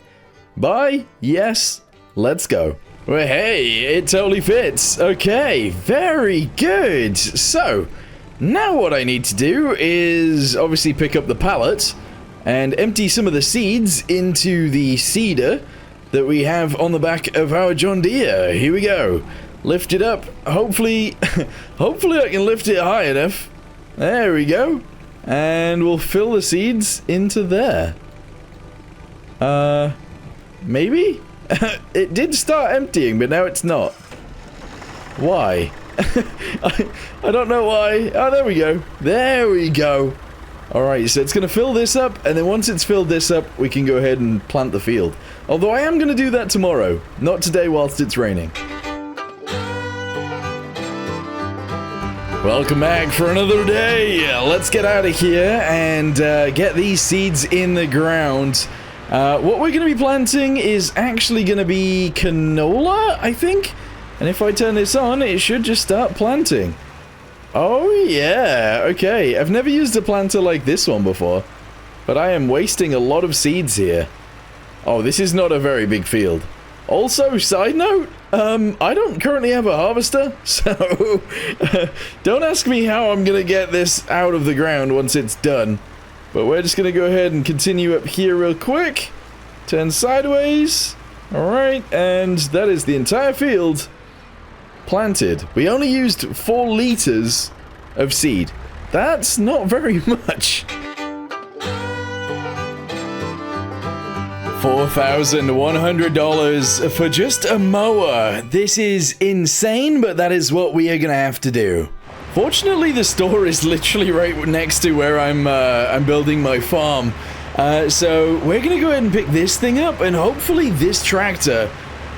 Buy? Yes. Let's go. Well, hey, it totally fits. Okay, very good. So, now what I need to do is obviously pick up the pallet and empty some of the seeds into the seeder that we have on the back of our John Deere. Here we go. Lift it up. Hopefully, hopefully I can lift it high enough. There we go. And we'll fill the seeds into there. Maybe? It did start emptying, but now it's not. Why? I don't know why. Oh, there we go. There we go. Alright, so it's going to fill this up, and then once it's filled this up, we can go ahead and plant the field. Although I am going to do that tomorrow, not today whilst it's raining. Welcome back for another day. Let's get out of here and get these seeds in the ground. What we're going to be planting is actually going to be canola, I think? And if I turn this on, it should just start planting. Oh yeah, okay. I've never used a planter like this one before, but I am wasting a lot of seeds here. Oh, this is not a very big field. Also, side note, I don't currently have a harvester, so don't ask me how I'm gonna get this out of the ground once it's done. But we're just gonna go ahead and continue up here real quick. Turn sideways. Alright, and that is the entire field planted. We only used 4 liters of seed. That's not very much. $4,100 for just a mower. This is insane, but that is what we are gonna have to do. Fortunately, the store is literally right next to where I'm building my farm. So we're gonna go ahead and pick this thing up, and hopefully this tractor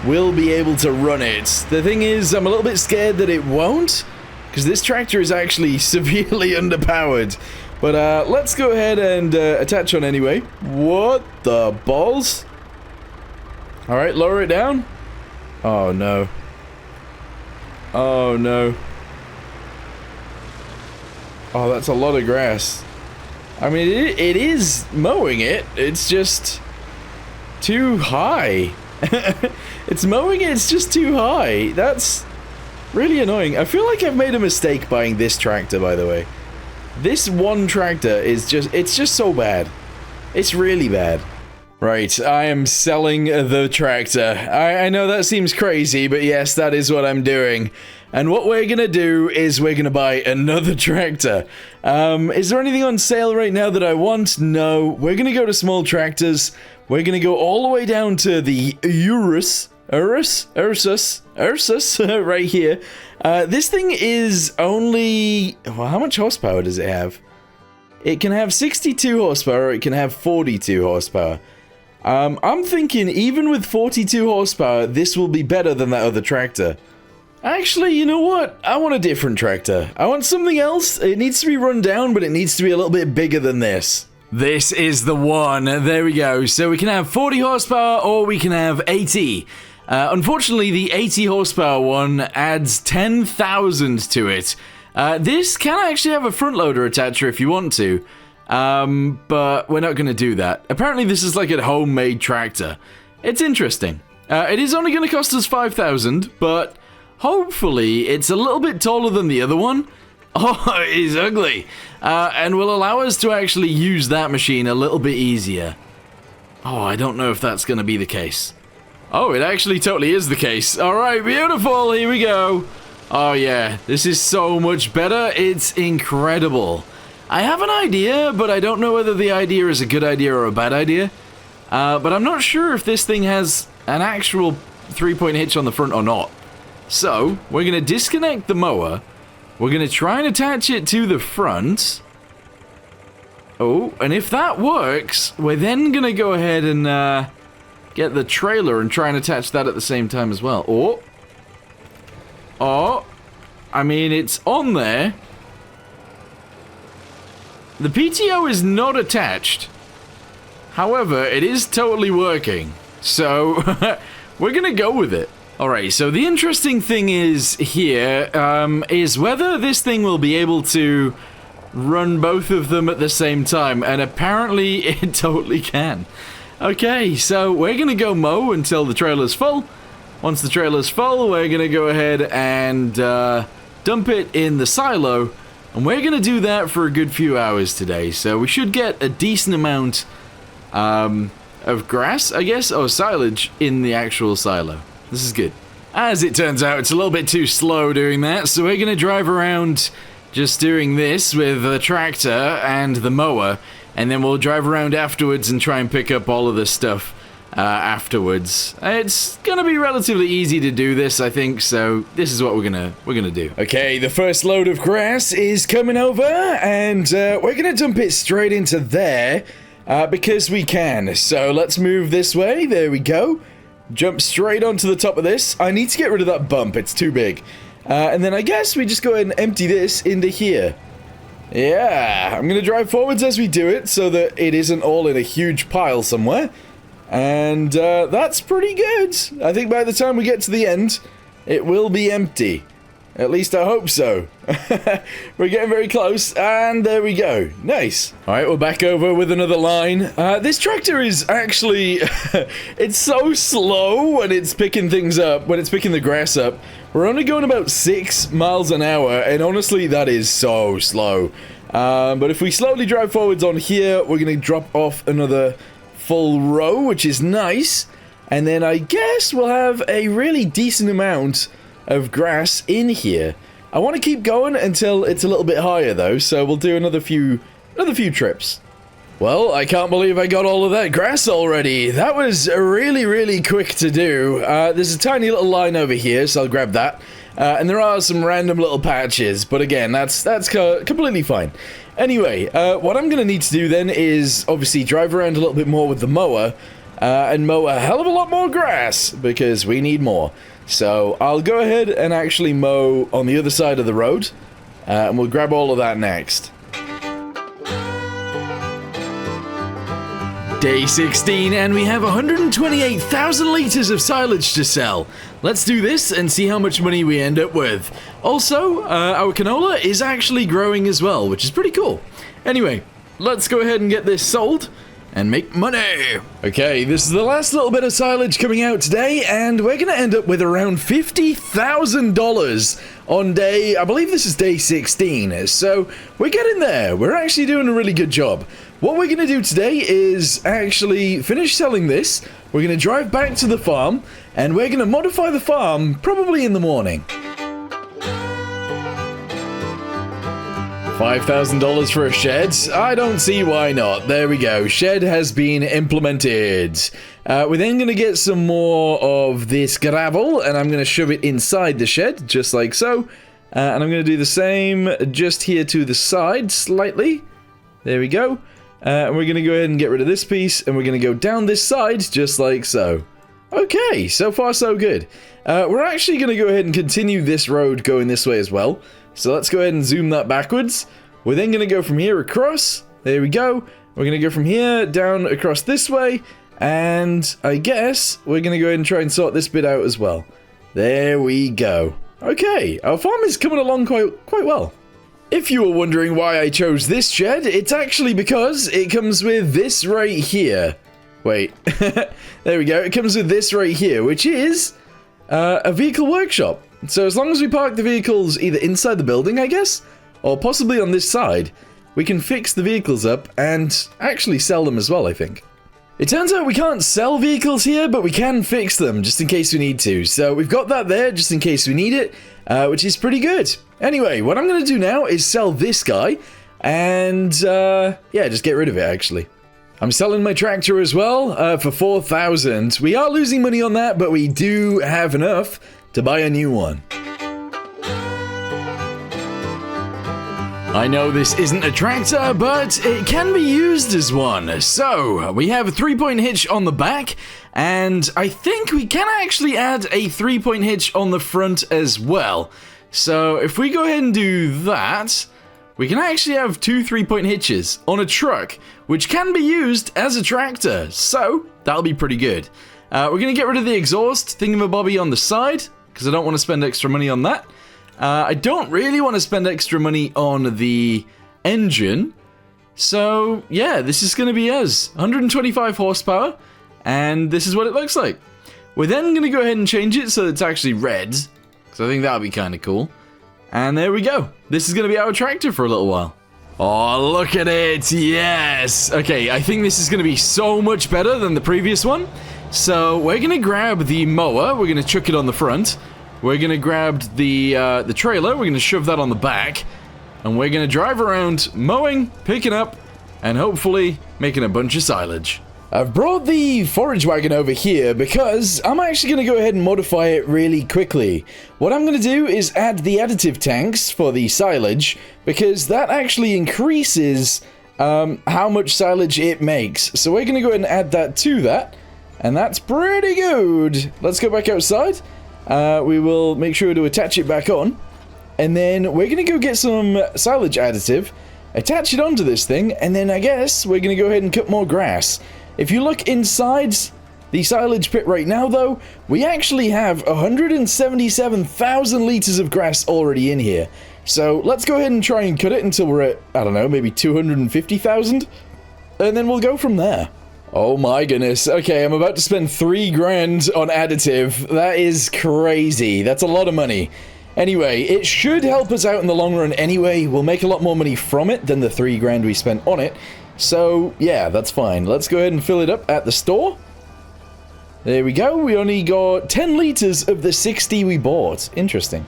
will be able to run it. The thing is, I'm a little bit scared that it won't, because this tractor is actually severely underpowered. But let's go ahead and attach on anyway. What the balls? Alright, lower it down. Oh no. Oh no. Oh, that's a lot of grass. I mean, it is mowing it. It's just too high. It's mowing it, it's just too high. That's really annoying. I feel like I've made a mistake buying this tractor, by the way. This one tractor is it's just so bad. It's really bad. Right, I am selling the tractor. I know that seems crazy, but yes, that is what I'm doing. And what we're gonna do is we're gonna buy another tractor. Is there anything on sale right now that I want? No. We're gonna go to small tractors. We're gonna go all the way down to the Urus right here. This thing is only... Well, how much horsepower does it have? It can have 62 horsepower, it can have 42 horsepower. I'm thinking even with 42 horsepower, this will be better than that other tractor. Actually, you know what? I want a different tractor. I want something else. It needs to be run down, but it needs to be a little bit bigger than this. This is the one. There we go. So we can have 40 horsepower or we can have 80. Unfortunately, the 80 horsepower one adds 10,000 to it. This can actually have a front loader attacher if you want to. But we're not going to do that. Apparently, this is like a homemade tractor. It's interesting. It is only going to cost us 5,000, but hopefully it's a little bit taller than the other one. Oh, it is ugly. And will allow us to actually use that machine a little bit easier. Oh, I don't know if that's going to be the case. Oh, it actually totally is the case. Alright, beautiful. Here we go. Oh, yeah. This is so much better. It's incredible. I have an idea, but I don't know whether the idea is a good idea or a bad idea. But I'm not sure if this thing has an actual 3-point hitch on the front or not. So, we're going to disconnect the mower. We're going to try and attach it to the front. Oh, and if that works, we're then going to go ahead and get the trailer and try and attach that at the same time as well. Oh, I mean, it's on there. The PTO is not attached. However, it is totally working. So, we're going to go with it. Alright, so the interesting thing is here, is whether this thing will be able to run both of them at the same time, and apparently it totally can. Okay, so we're gonna go mow until the trailer's full. Once the trailer's full, we're gonna go ahead and dump it in the silo, and we're gonna do that for a good few hours today, so we should get a decent amount of grass, I guess, or silage in the actual silo. This is good. As it turns out, it's a little bit too slow doing that, so we're gonna drive around just doing this with the tractor and the mower, and then we'll drive around afterwards and try and pick up all of this stuff afterwards. It's gonna be relatively easy to do this, I think, so this is what we're gonna do. Okay, the first load of grass is coming over, and we're gonna dump it straight into there because we can. So let's move this way. There we go. Jump straight onto the top of this. I need to get rid of that bump. It's too big. And then I guess we just go ahead and empty this into here. Yeah, I'm going to drive forwards as we do it so that it isn't all in a huge pile somewhere. And that's pretty good. I think by the time we get to the end, it will be empty. At least I hope so. We're getting very close, and there we go. Nice. Alright, we're back over with another line. This tractor is actually... it's so slow when it's picking things up, when it's picking the grass up. We're only going about 6 miles an hour, and honestly, that is so slow. But if we slowly drive forwards on here, we're going to drop off another full row, which is nice. And then I guess we'll have a really decent amount of grass in here. I want to keep going until it's a little bit higher though, so we'll do another few trips. Well, I can't believe I got all of that grass already. That was really quick to do. There's a tiny little line over here, so I'll grab that. And there are some random little patches, but again, that's completely fine. Anyway, what I'm gonna need to do then is obviously drive around a little bit more with the mower and mow a hell of a lot more grass because we need more. So I'll go ahead and actually mow on the other side of the road, and we'll grab all of that next. Day 16, and we have 128,000 litres of silage to sell. Let's do this and see how much money we end up with. Also, our canola is actually growing as well, which is pretty cool. Anyway, let's go ahead and get this sold and make money. Okay, this is the last little bit of silage coming out today, and we're gonna end up with around $50,000 on day, I believe this is day 16, so we're getting there. We're actually doing a really good job. What we're gonna do today is actually finish selling this, we're gonna drive back to the farm, and we're gonna modify the farm probably in the morning. $5,000 for a shed? I don't see why not. There we go. Shed has been implemented. We're then going to get some more of this gravel, and I'm going to shove it inside the shed, just like so. And I'm going to do the same just here to the side, slightly. There we go. And we're going to go ahead and get rid of this piece, and we're going to go down this side, just like so. Okay, so far so good. We're actually going to go ahead and continue this road going this way as well. So let's go ahead and zoom that backwards. We're then going to go from here across. There we go. We're going to go from here down across this way. And I guess we're going to go ahead and try and sort this bit out as well. There we go. Okay, our farm is coming along quite well. If you were wondering why I chose this shed, it's actually because it comes with this right here. Wait, there we go. It comes with this right here, which is a vehicle workshop. So as long as we park the vehicles either inside the building, I guess, or possibly on this side, we can fix the vehicles up and actually sell them as well, I think. It turns out we can't sell vehicles here, but we can fix them just in case we need to. So we've got that there just in case we need it, which is pretty good. Anyway, what I'm going to do now is sell this guy and, yeah, just get rid of it, actually. I'm selling my tractor as well for 4,000. We are losing money on that, but we do have enough to buy a new one. I know this isn't a tractor, but it can be used as one. So, we have a 3-point hitch on the back, and I think we can actually add a 3-point hitch on the front as well. So, if we go ahead and do that, we can actually have 2 3-point hitches on a truck, which can be used as a tractor. So, that'll be pretty good. We're going to get rid of the exhaust thingamabobby on the side, because I don't want to spend extra money on that. I don't really want to spend extra money on the engine. So, yeah, this is going to be us. 125 horsepower, and this is what it looks like. We're then going to go ahead and change it so it's actually red, because I think that would be kind of cool. And there we go. This is going to be our tractor for a little while. Oh, look at it. Yes. Okay, I think this is going to be so much better than the previous one. So, we're going to grab the mower. We're going to chuck it on the front. We're going to grab the trailer, we're going to shove that on the back, and we're going to drive around mowing, picking up, and hopefully making a bunch of silage. I've brought the forage wagon over here because I'm actually going to go ahead and modify it really quickly. What I'm going to do is add the additive tanks for the silage, because that actually increases how much silage it makes. So we're going to go ahead and add that to that, and that's pretty good. Let's go back outside. We will make sure to attach it back on, and then we're going to go get some silage additive, attach it onto this thing, and then I guess we're going to go ahead and cut more grass. If you look inside the silage pit right now, though, we actually have 177,000 liters of grass already in here. So let's go ahead and try and cut it until we're at, I don't know, maybe 250,000, and then we'll go from there. Oh my goodness. Okay, I'm about to spend 3 grand on additive. That is crazy. That's a lot of money. Anyway, it should help us out in the long run anyway. We'll make a lot more money from it than the 3 grand we spent on it. So, yeah, that's fine. Let's go ahead and fill it up at the store. There we go. We only got 10 liters of the 60 we bought. Interesting.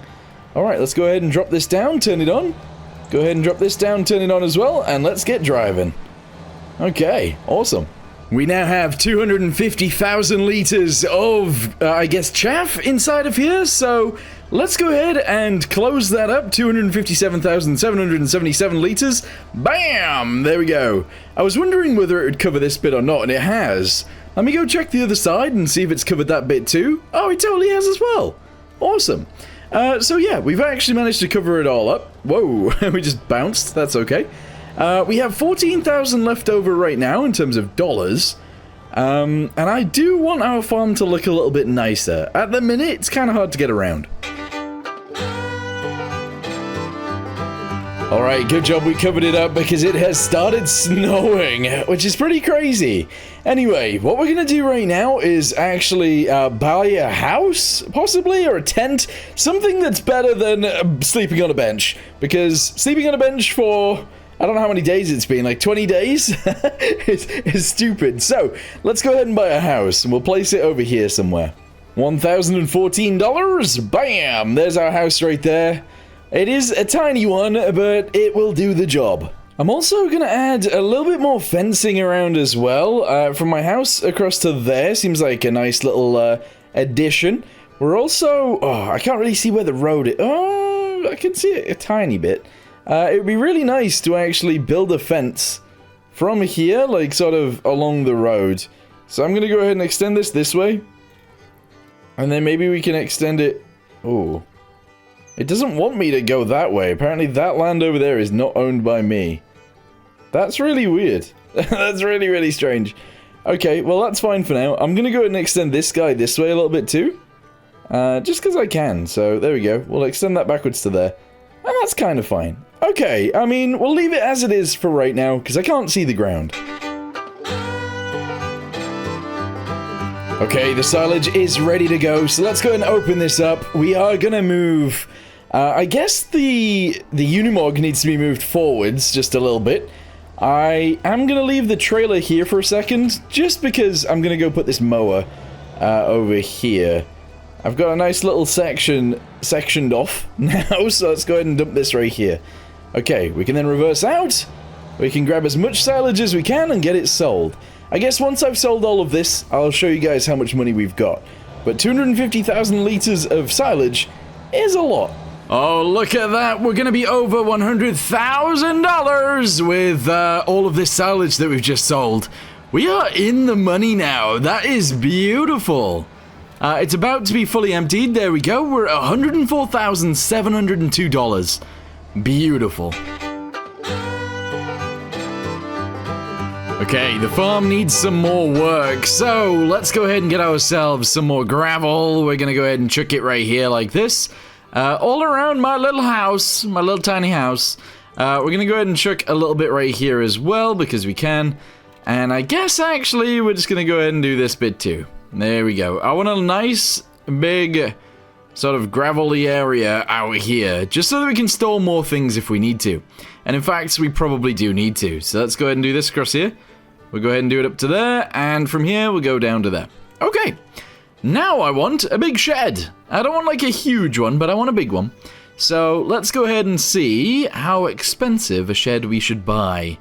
Alright, let's go ahead and drop this down, turn it on. Go ahead and drop this down, turn it on as well, and let's get driving. Okay, awesome. We now have 250,000 liters of, I guess, chaff inside of here, so let's go ahead and close that up. 257,777 liters. Bam! There we go. I was wondering whether it would cover this bit or not, and it has. Let me go check the other side and see if it's covered that bit too. Oh, it totally has as well. Awesome. So yeah, we've actually managed to cover it all up. Whoa, we just bounced. That's okay. We have 14,000 left over right now in terms of dollars. And I do want our farm to look a little bit nicer. At the minute, it's kind of hard to get around. Alright, good job we covered it up because it has started snowing, which is pretty crazy. Anyway, what we're going to do right now is actually buy a house, possibly, or a tent. Something that's better than sleeping on a bench. Because sleeping on a bench for, I don't know how many days it's been, like 20 days? It's stupid. So, let's go ahead and buy a house, and we'll place it over here somewhere. $1,014, bam! There's our house right there. It is a tiny one, but it will do the job. I'm also going to add a little bit more fencing around as well. From my house across to there, seems like a nice little addition. We're also... Oh, I can't really see where the road is. Oh, I can see it a tiny bit. It would be really nice to actually build a fence from here, like sort of along the road. So I'm going to go ahead and extend this way. And then maybe we can extend it... Oh... It doesn't want me to go that way. Apparently that land over there is not owned by me. That's really weird. That's really, really strange. Okay, well that's fine for now. I'm gonna go ahead and extend this guy this way a little bit too. Just because I can. So there we go. We'll extend that backwards to there. And that's kind of fine. Okay, I mean, we'll leave it as it is for right now because I can't see the ground. Okay, the silage is ready to go, so let's go ahead and open this up. We are gonna move... I guess the Unimog needs to be moved forwards just a little bit. I am gonna leave the trailer here for a second, just because I'm gonna go put this mower over here. I've got a nice little sectioned off now, so let's go ahead and dump this right here. Okay, we can then reverse out, We can grab as much silage as we can and get it sold. I guess once I've sold all of this, I'll show you guys how much money we've got. But 250,000 liters of silage is a lot. Oh, look at that. We're going to be over $100,000 with all of this silage that we've just sold. We are in the money now. That is beautiful. It's about to be fully emptied. There we go. We're at $104,702. Beautiful. Okay, the farm needs some more work, so let's go ahead and get ourselves some more gravel. We're gonna go ahead and chuck it right here like this. All around my little house, my little tiny house. We're gonna go ahead and chuck a little bit right here as well, because we can. And I guess, actually, we're just gonna go ahead and do this bit too. There we go. I want a nice, big, sort of gravelly area out here, just so that we can store more things if we need to. And in fact, we probably do need to. So let's go ahead and do this across here. We'll go ahead and do it up to there, and from here, we'll go down to there. Okay, now I want a big shed. I don't want like a huge one, but I want a big one. So let's go ahead and see how expensive a shed we should buy.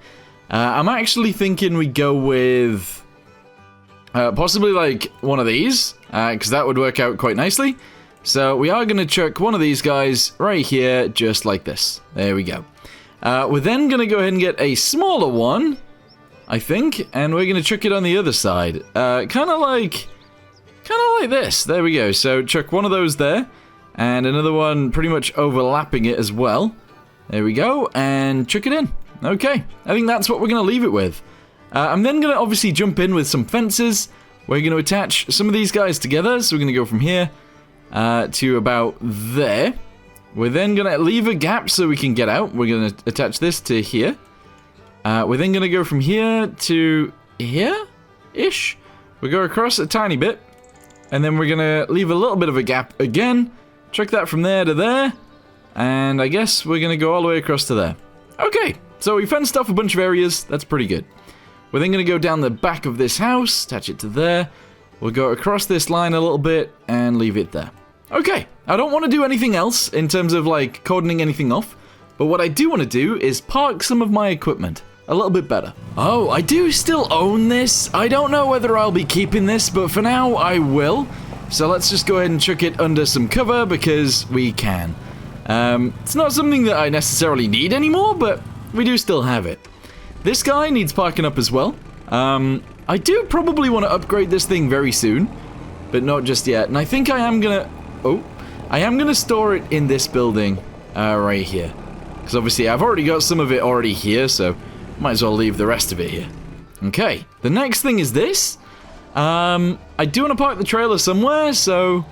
I'm actually thinking we go with possibly like one of these, because that would work out quite nicely. So we are going to chuck one of these guys right here, just like this. There we go. We're then going to go ahead and get a smaller one, I think, and we're going to chuck it on the other side. Kind of like this. There we go. So chuck one of those there, and another one pretty much overlapping it as well. There we go, and chuck it in. Okay, I think that's what we're going to leave it with. I'm then going to obviously jump in with some fences. We're going to attach some of these guys together, so we're going to go from here to about there. We're then going to leave a gap so we can get out. We're going to attach this to here. We're then going to go from here to here-ish. We'll go across a tiny bit. And then we're going to leave a little bit of a gap again. Chuck that from there to there. And I guess we're going to go all the way across to there. Okay, so we fenced off a bunch of areas. That's pretty good. We're then going to go down the back of this house. Attach it to there. We'll go across this line a little bit and leave it there. Okay, I don't want to do anything else in terms of like cordoning anything off. But what I do want to do is park some of my equipment a little bit better. Oh, I do still own this. I don't know whether I'll be keeping this, but for now I will. So let's just go ahead and chuck it under some cover because we can. It's not something that I necessarily need anymore, but we do still have it. This guy needs parking up as well. I do probably want to upgrade this thing very soon, but not just yet. And I think I am gonna... Oh, I am gonna store it in this building right here. Because obviously I've already got some of it already here, so might as well leave the rest of it here. Okay, the next thing is this. I do want to park the trailer somewhere, so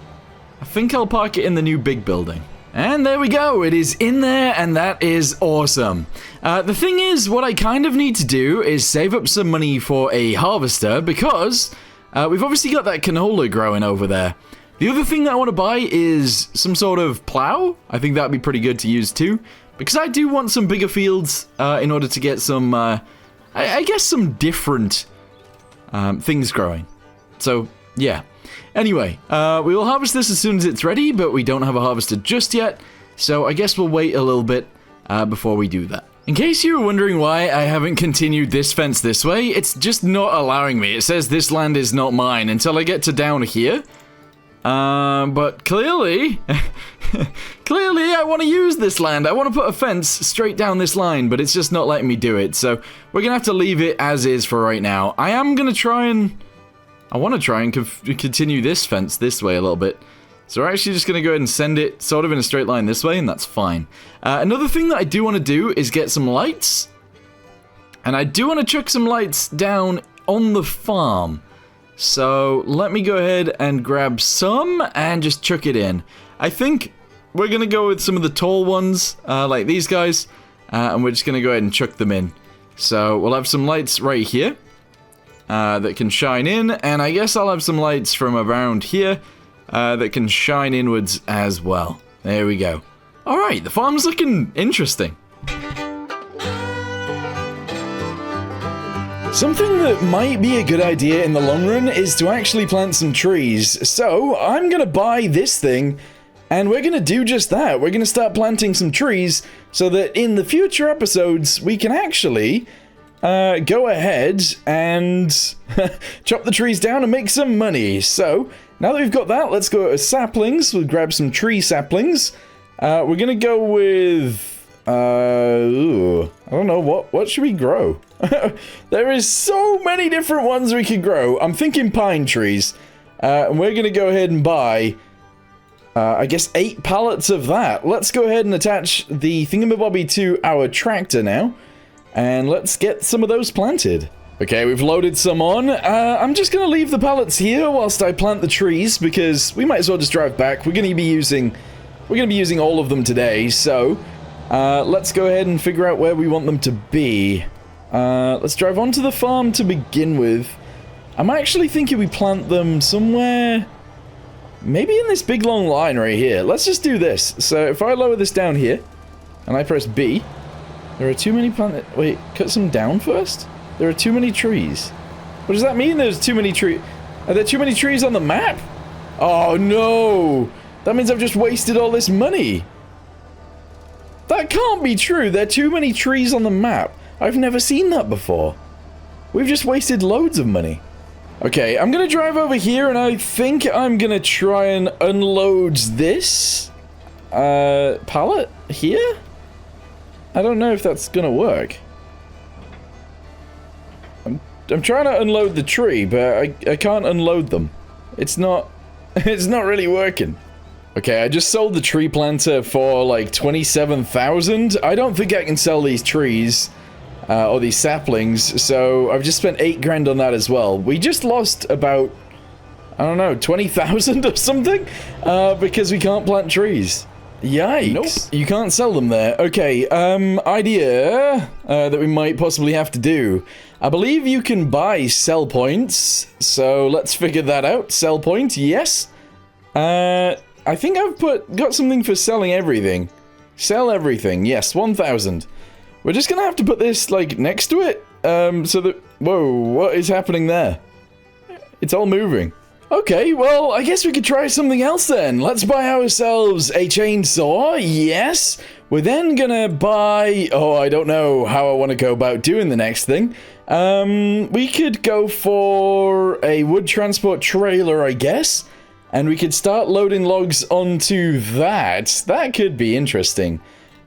I think I'll park it in the new big building. And there we go, it is in there, and that is awesome. The thing is, what I kind of need to do is save up some money for a harvester, because we've obviously got that canola growing over there. The other thing that I want to buy is some sort of plow. I think that'd be pretty good to use too, because I do want some bigger fields in order to get some, I guess some different things growing. So, yeah. Anyway, we will harvest this as soon as it's ready, but we don't have a harvester just yet, so I guess we'll wait a little bit before we do that. In case you were wondering why I haven't continued this fence this way, it's just not allowing me. It says this land is not mine until I get to down here. But clearly, clearly I want to use this land. I want to put a fence straight down this line, but it's just not letting me do it. So we're going to have to leave it as is for right now. I want to try and continue this fence this way a little bit. So we're actually just going to go ahead and send it sort of in a straight line this way, and that's fine. Another thing that I do want to do is get some lights. And I do want to chuck some lights down on the farm. So let me go ahead and grab some and just chuck it in. I think we're going to go with some of the tall ones, like these guys. And we're just going to go ahead and chuck them in. So we'll have some lights right here that can shine in. And I guess I'll have some lights from around here that can shine inwards as well. There we go. Alright, the farm's looking interesting. Something that might be a good idea in the long run is to actually plant some trees. So I'm gonna buy this thing And we're going to do just that. We're going to start planting some trees so that in the future episodes, we can actually go ahead and chop the trees down and make some money. So, now that we've got that, let's go to saplings. We'll grab some tree saplings. We're going to go with... I don't know, what should we grow? There is so many different ones we could grow. I'm thinking pine trees. And we're going to go ahead and buy... I guess 8 pallets of that. Let's go ahead and attach the thingamabobby to our tractor now. And let's get some of those planted. Okay, we've loaded some on. I'm just going to leave the pallets here whilst I plant the trees, because we might as well just drive back. We're going to be using all of them today, so let's go ahead and figure out where we want them to be. Let's drive onto the farm to begin with. I'm actually thinking we plant them somewhere... maybe in this big long line right here. Let's just do this. So if I lower this down here, and I press B, there are too many plant... wait, cut some down first? There are too many trees. What does that mean, there's too many trees? Are there too many trees on the map? Oh no! That means I've just wasted all this money. That can't be true. There are too many trees on the map. I've never seen that before. We've just wasted loads of money. Okay, I'm gonna drive over here, and I think I'm gonna try and unload this pallet here? I don't know if that's gonna work. I'm trying to unload the tree, but I can't unload them. It's not really working. Okay, I just sold the tree planter for like 27,000. I don't think I can sell these trees. Or these saplings, so I've just spent 8 grand on that as well. We just lost about, I don't know, 20,000 or something, because we can't plant trees. Yikes. Nope. You can't sell them there. Okay, idea that we might possibly have to do. I believe you can buy sell points, so let's figure that out. Sell point, yes. I think I've got something for selling everything. Sell everything, yes, 1,000. We're just gonna have to put this, like, next to it, so that... whoa, what is happening there? It's all moving. Okay, well, I guess we could try something else then. Let's buy ourselves a chainsaw, yes. We're then gonna buy... oh, I don't know how I want to go about doing the next thing. We could go for a wood transport trailer, I guess. And we could start loading logs onto that. That could be interesting.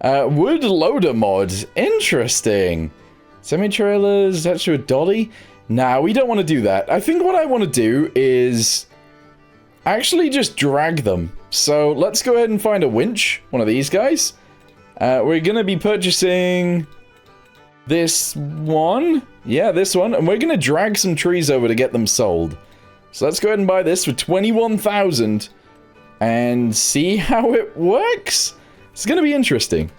Wood loader mod. Interesting. Semi-trailers, that's your dolly? Nah, we don't want to do that. I think what I want to do is actually just drag them. So let's go ahead and find a winch. One of these guys. We're going to be purchasing this one. Yeah, this one. And we're going to drag some trees over to get them sold. So let's go ahead and buy this for 21,000 and see how it works. It's going to be interesting.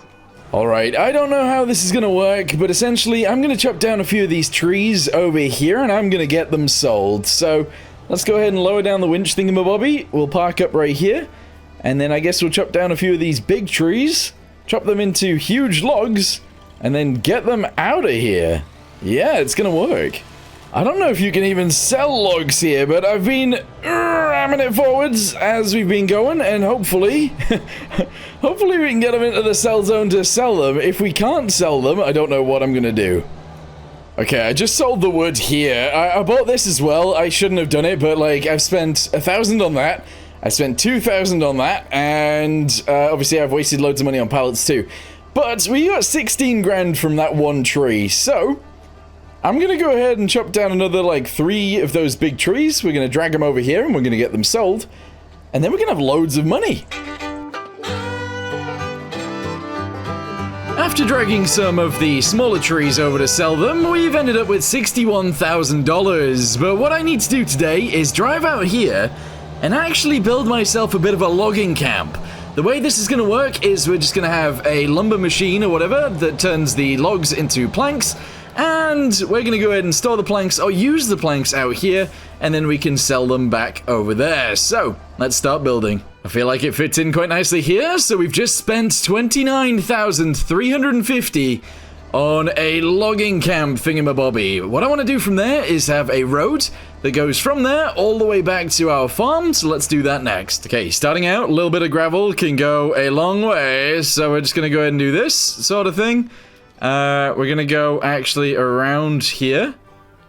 Alright, I don't know how this is going to work, but essentially I'm going to chop down a few of these trees over here and I'm going to get them sold. So let's go ahead and lower down the winch thingamabobby. We'll park up right here. And then I guess we'll chop down a few of these big trees, chop them into huge logs, and then get them out of here. Yeah, it's going to work. I don't know if you can even sell logs here, but I've been ramming it forwards as we've been going, and hopefully, hopefully we can get them into the sell zone to sell them. If we can't sell them, I don't know what I'm gonna do. Okay, I just sold the wood here. I bought this as well. I shouldn't have done it, but like, I've spent 1,000 on that. I spent 2,000 on that, and obviously I've wasted loads of money on pallets too. But we got 16 grand from that one tree, so I'm gonna go ahead and chop down another, like, 3 of those big trees. We're gonna drag them over here, and we're gonna get them sold. And then we're gonna have loads of money. After dragging some of the smaller trees over to sell them, we've ended up with $61,000. But what I need to do today is drive out here and actually build myself a bit of a logging camp. The way this is gonna work is we're just gonna have a lumber machine or whatever that turns the logs into planks. And we're going to go ahead and store the planks, or use the planks out here, and then we can sell them back over there. So, let's start building. I feel like it fits in quite nicely here, so we've just spent 29,350 on a logging camp thingamabobby. What I want to do from there is have a road that goes from there all the way back to our farm, so let's do that next. Okay, starting out, a little bit of gravel can go a long way, so we're just going to go ahead and do this sort of thing. We're going to go actually around here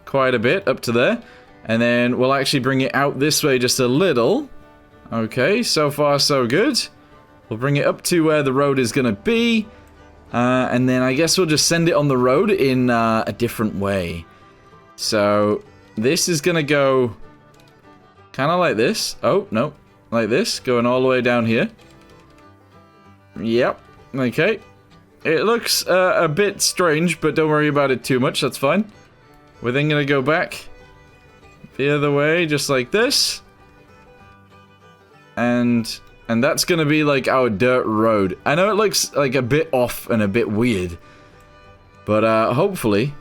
quite a bit, up to there, and then we'll actually bring it out this way just a little. Okay, so far so good. We'll bring it up to where the road is going to be, and then I guess we'll just send it on the road in a different way. So this is going to go kind of like this. Oh, no, like this, going all the way down here. Yep, okay. It looks a bit strange, but don't worry about it too much, that's fine. We're then going to go back the other way, just like this. And that's going to be like our dirt road. I know it looks like a bit off and a bit weird. But hopefully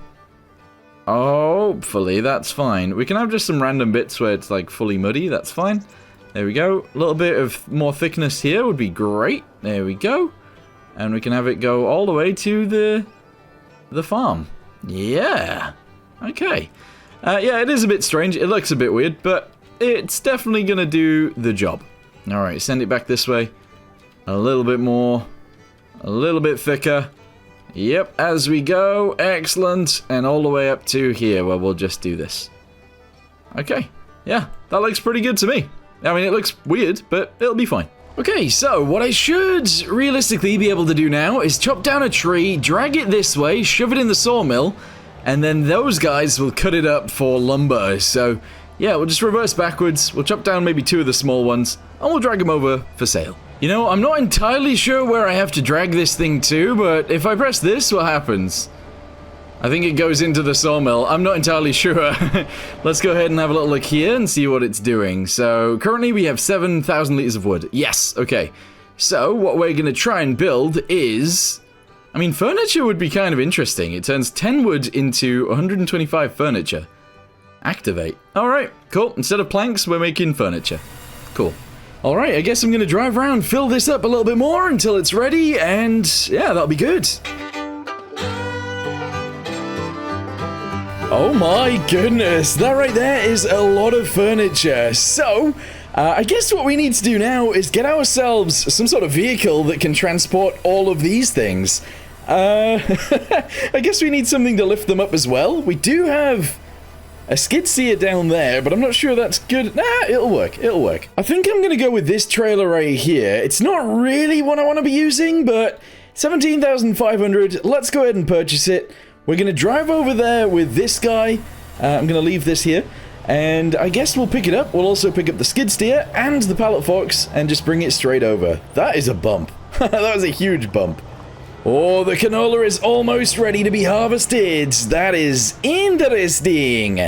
that's fine. We can have just some random bits where it's like fully muddy, that's fine. There we go. A little bit of more thickness here would be great. There we go. And we can have it go all the way to the farm. Yeah. Okay. Yeah, it is a bit strange. It looks a bit weird, but it's definitely going to do the job. Alright, send it back this way. A little bit more. A little bit thicker. Yep, as we go. Excellent. And all the way up to here where we'll just do this. Okay. Yeah, that looks pretty good to me. I mean, it looks weird, but it'll be fine. Okay, so what I should realistically be able to do now is chop down a tree, drag it this way, shove it in the sawmill, and then those guys will cut it up for lumber. So yeah, we'll just reverse backwards, we'll chop down maybe 2 of the small ones, and we'll drag them over for sale. You know, I'm not entirely sure where I have to drag this thing to, but if I press this, what happens? I think it goes into the sawmill. I'm not entirely sure. Let's go ahead and have a little look here and see what it's doing. So, currently we have 7,000 liters of wood. Yes, okay. So, what we're going to try and build is... I mean, furniture would be kind of interesting. It turns 10 wood into 125 furniture. Activate. Alright, cool. Instead of planks, we're making furniture. Cool. Alright, I guess I'm going to drive around, fill this up a little bit more until it's ready, and yeah, that'll be good. Oh my goodness, that right there is a lot of furniture. So, I guess what we need to do now is get ourselves some sort of vehicle that can transport all of these things. I guess we need something to lift them up as well. We do have a skid steer down there, but I'm not sure that's good. Nah, it'll work, it'll work. I think I'm gonna go with this trailer right here. It's not really what I want to be using, but 17,500, let's go ahead and purchase it. We're going to drive over there with this guy. I'm going to leave this here. And I guess we'll pick it up. We'll also pick up the skid steer and the pallet forks and just bring it straight over. That is a bump. That was a huge bump. Oh, the canola is almost ready to be harvested. That is interesting.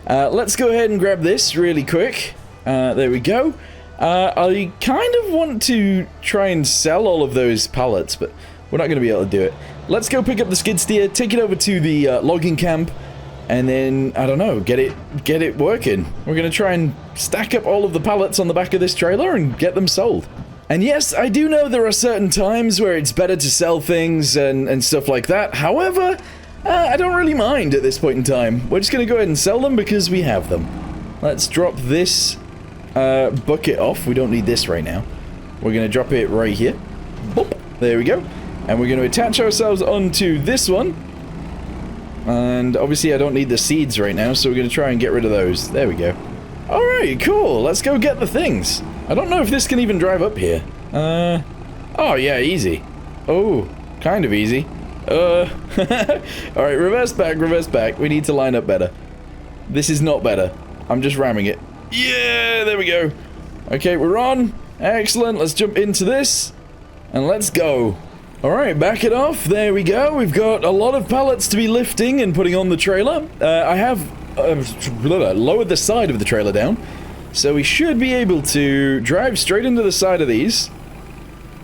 Let's go ahead and grab this really quick. There we go. I kind of want to try and sell all of those pallets, but we're not going to be able to do it. Let's go pick up the skid steer, take it over to the logging camp, and then, I don't know, get it working. We're going to try and stack up all of the pallets on the back of this trailer and get them sold. And yes, I do know there are certain times where it's better to sell things and stuff like that. However, I don't really mind at this point in time. We're just going to go ahead and sell them because we have them. Let's drop this bucket off. We don't need this right now. We're going to drop it right here. Boop. There we go. And we're going to attach ourselves onto this one. And obviously I don't need the seeds right now, so we're going to try and get rid of those. There we go. Alright, cool. Let's go get the things. I don't know if this can even drive up here. Oh yeah, easy. Oh, kind of easy. Alright, reverse back. We need to line up better. This is not better. I'm just ramming it. Yeah, there we go. Okay, we're on. Excellent. Let's jump into this. And let's go. Alright, back it off. There we go. We've got a lot of pallets to be lifting and putting on the trailer. I have lowered the side of the trailer down. So we should be able to drive straight into the side of these.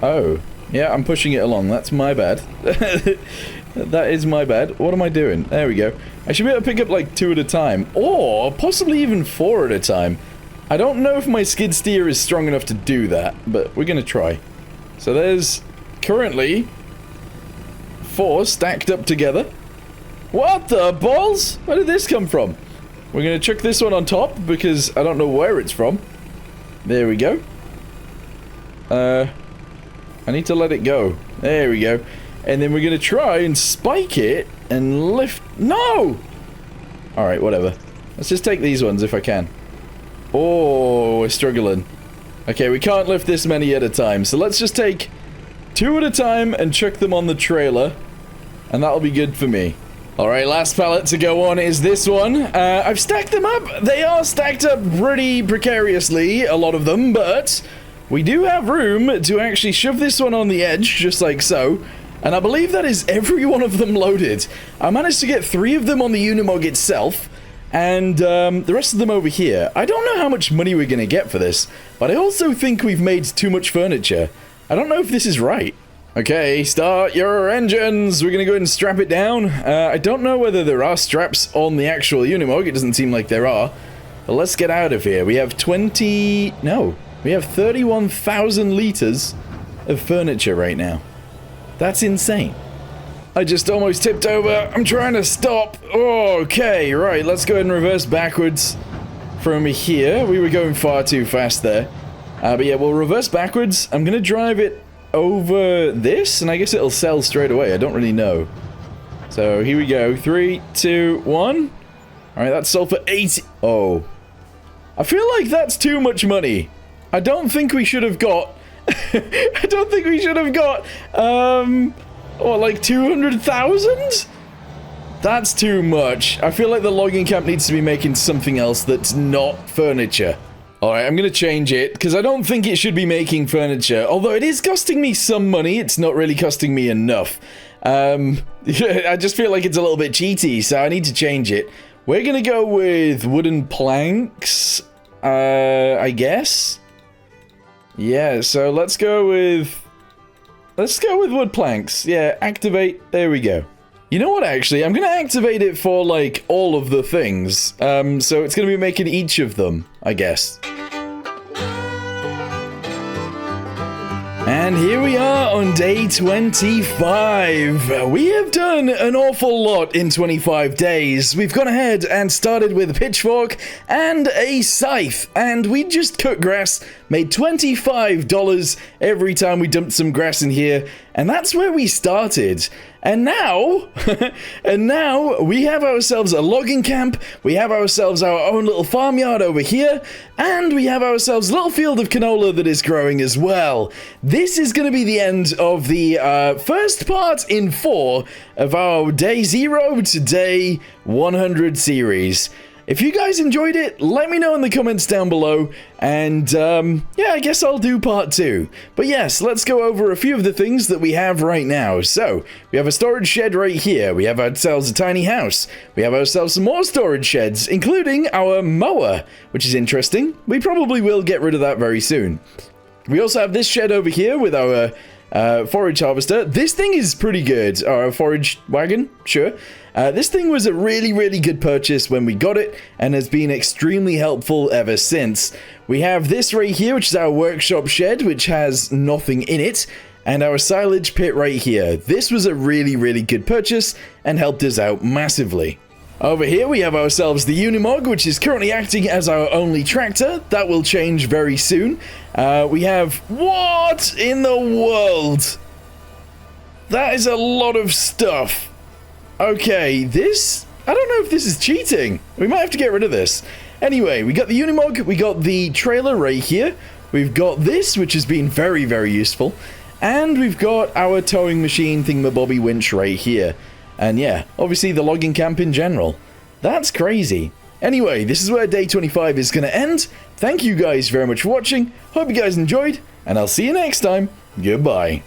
Oh. Yeah, I'm pushing it along. That's my bad. That is my bad. What am I doing? There we go. I should be able to pick up like 2 at a time. Or possibly even 4 at a time. I don't know if my skid steer is strong enough to do that, but we're going to try. So there's currently 4 stacked up together. What the balls? Where did this come from? We're going to chuck this one on top because I don't know where it's from. There we go. I need to let it go. There we go. And then we're going to try and spike it and lift... No! Alright, whatever. Let's just take these ones if I can. Oh, we're struggling. Okay, we can't lift this many at a time. So let's just take 2 at a time and chuck them on the trailer. And that'll be good for me. Alright, last pallet to go on is this one. I've stacked them up. They are stacked up pretty precariously, a lot of them, but we do have room to actually shove this one on the edge, just like so. And I believe that is every one of them loaded. I managed to get 3 of them on the Unimog itself, and the rest of them over here. I don't know how much money we're going to get for this, but I also think we've made too much furniture. I don't know if this is right. Okay, start your engines. We're going to go ahead and strap it down. I don't know whether there are straps on the actual Unimog. It doesn't seem like there are. But let's get out of here. We have 31,000 liters of furniture right now. That's insane. I just almost tipped over. I'm trying to stop. Okay, right. Let's go ahead and reverse backwards from here. We were going far too fast there. But yeah, we'll reverse backwards. I'm going to drive it over this, and I guess it'll sell straight away. I don't really know. So here we go. 3, 2, 1. Alright, that's sold for 80. Oh. I feel like that's too much money. I don't think we should have got... I don't think we should have got... what, like 200,000? That's too much. I feel like the logging camp needs to be making something else that's not furniture. Alright, I'm going to change it, because I don't think it should be making furniture. Although it is costing me some money, it's not really costing me enough. I just feel like it's a little bit cheaty, so I need to change it. We're going to go with wooden planks, I guess. Yeah, so let's go with wood planks. Yeah, activate. There we go. You know what, actually? I'm going to activate it for, like, all of the things. So it's going to be making each of them, I guess. And here we are on day 25. We have done an awful lot in 25 days. We've gone ahead and started with a pitchfork and a scythe. And we just cut grass, made $25 every time we dumped some grass in here. And that's where we started. And now, we have ourselves a logging camp, we have ourselves our own little farmyard over here, and we have ourselves a little field of canola that is growing as well. This is going to be the end of the first part in 4 of our day 0 to day 100 series. If you guys enjoyed it, let me know in the comments down below, and yeah, I guess I'll do part 2. But yes, let's go over a few of the things that we have right now. So, we have a storage shed right here, we have ourselves a tiny house, we have ourselves some more storage sheds, including our mower, which is interesting. We probably will get rid of that very soon. We also have this shed over here with our forage harvester. This thing is pretty good. Or a forage wagon, sure. This thing was a really, really good purchase when we got it, and has been extremely helpful ever since. We have this right here, which is our workshop shed, which has nothing in it, and our silage pit right here. This was a really, really good purchase, and helped us out massively. Over here we have ourselves the Unimog, which is currently acting as our only tractor. That will change very soon. We have... What in the world? That is a lot of stuff. Okay, this... I don't know if this is cheating. We might have to get rid of this. Anyway, we got the Unimog, we got the trailer right here. We've got this, which has been very, very useful. And we've got our towing machine thingamabobby winch right here. And yeah, obviously the logging camp in general. That's crazy. Anyway, this is where day 25 is going to end. Thank you guys very much for watching. Hope you guys enjoyed, and I'll see you next time. Goodbye.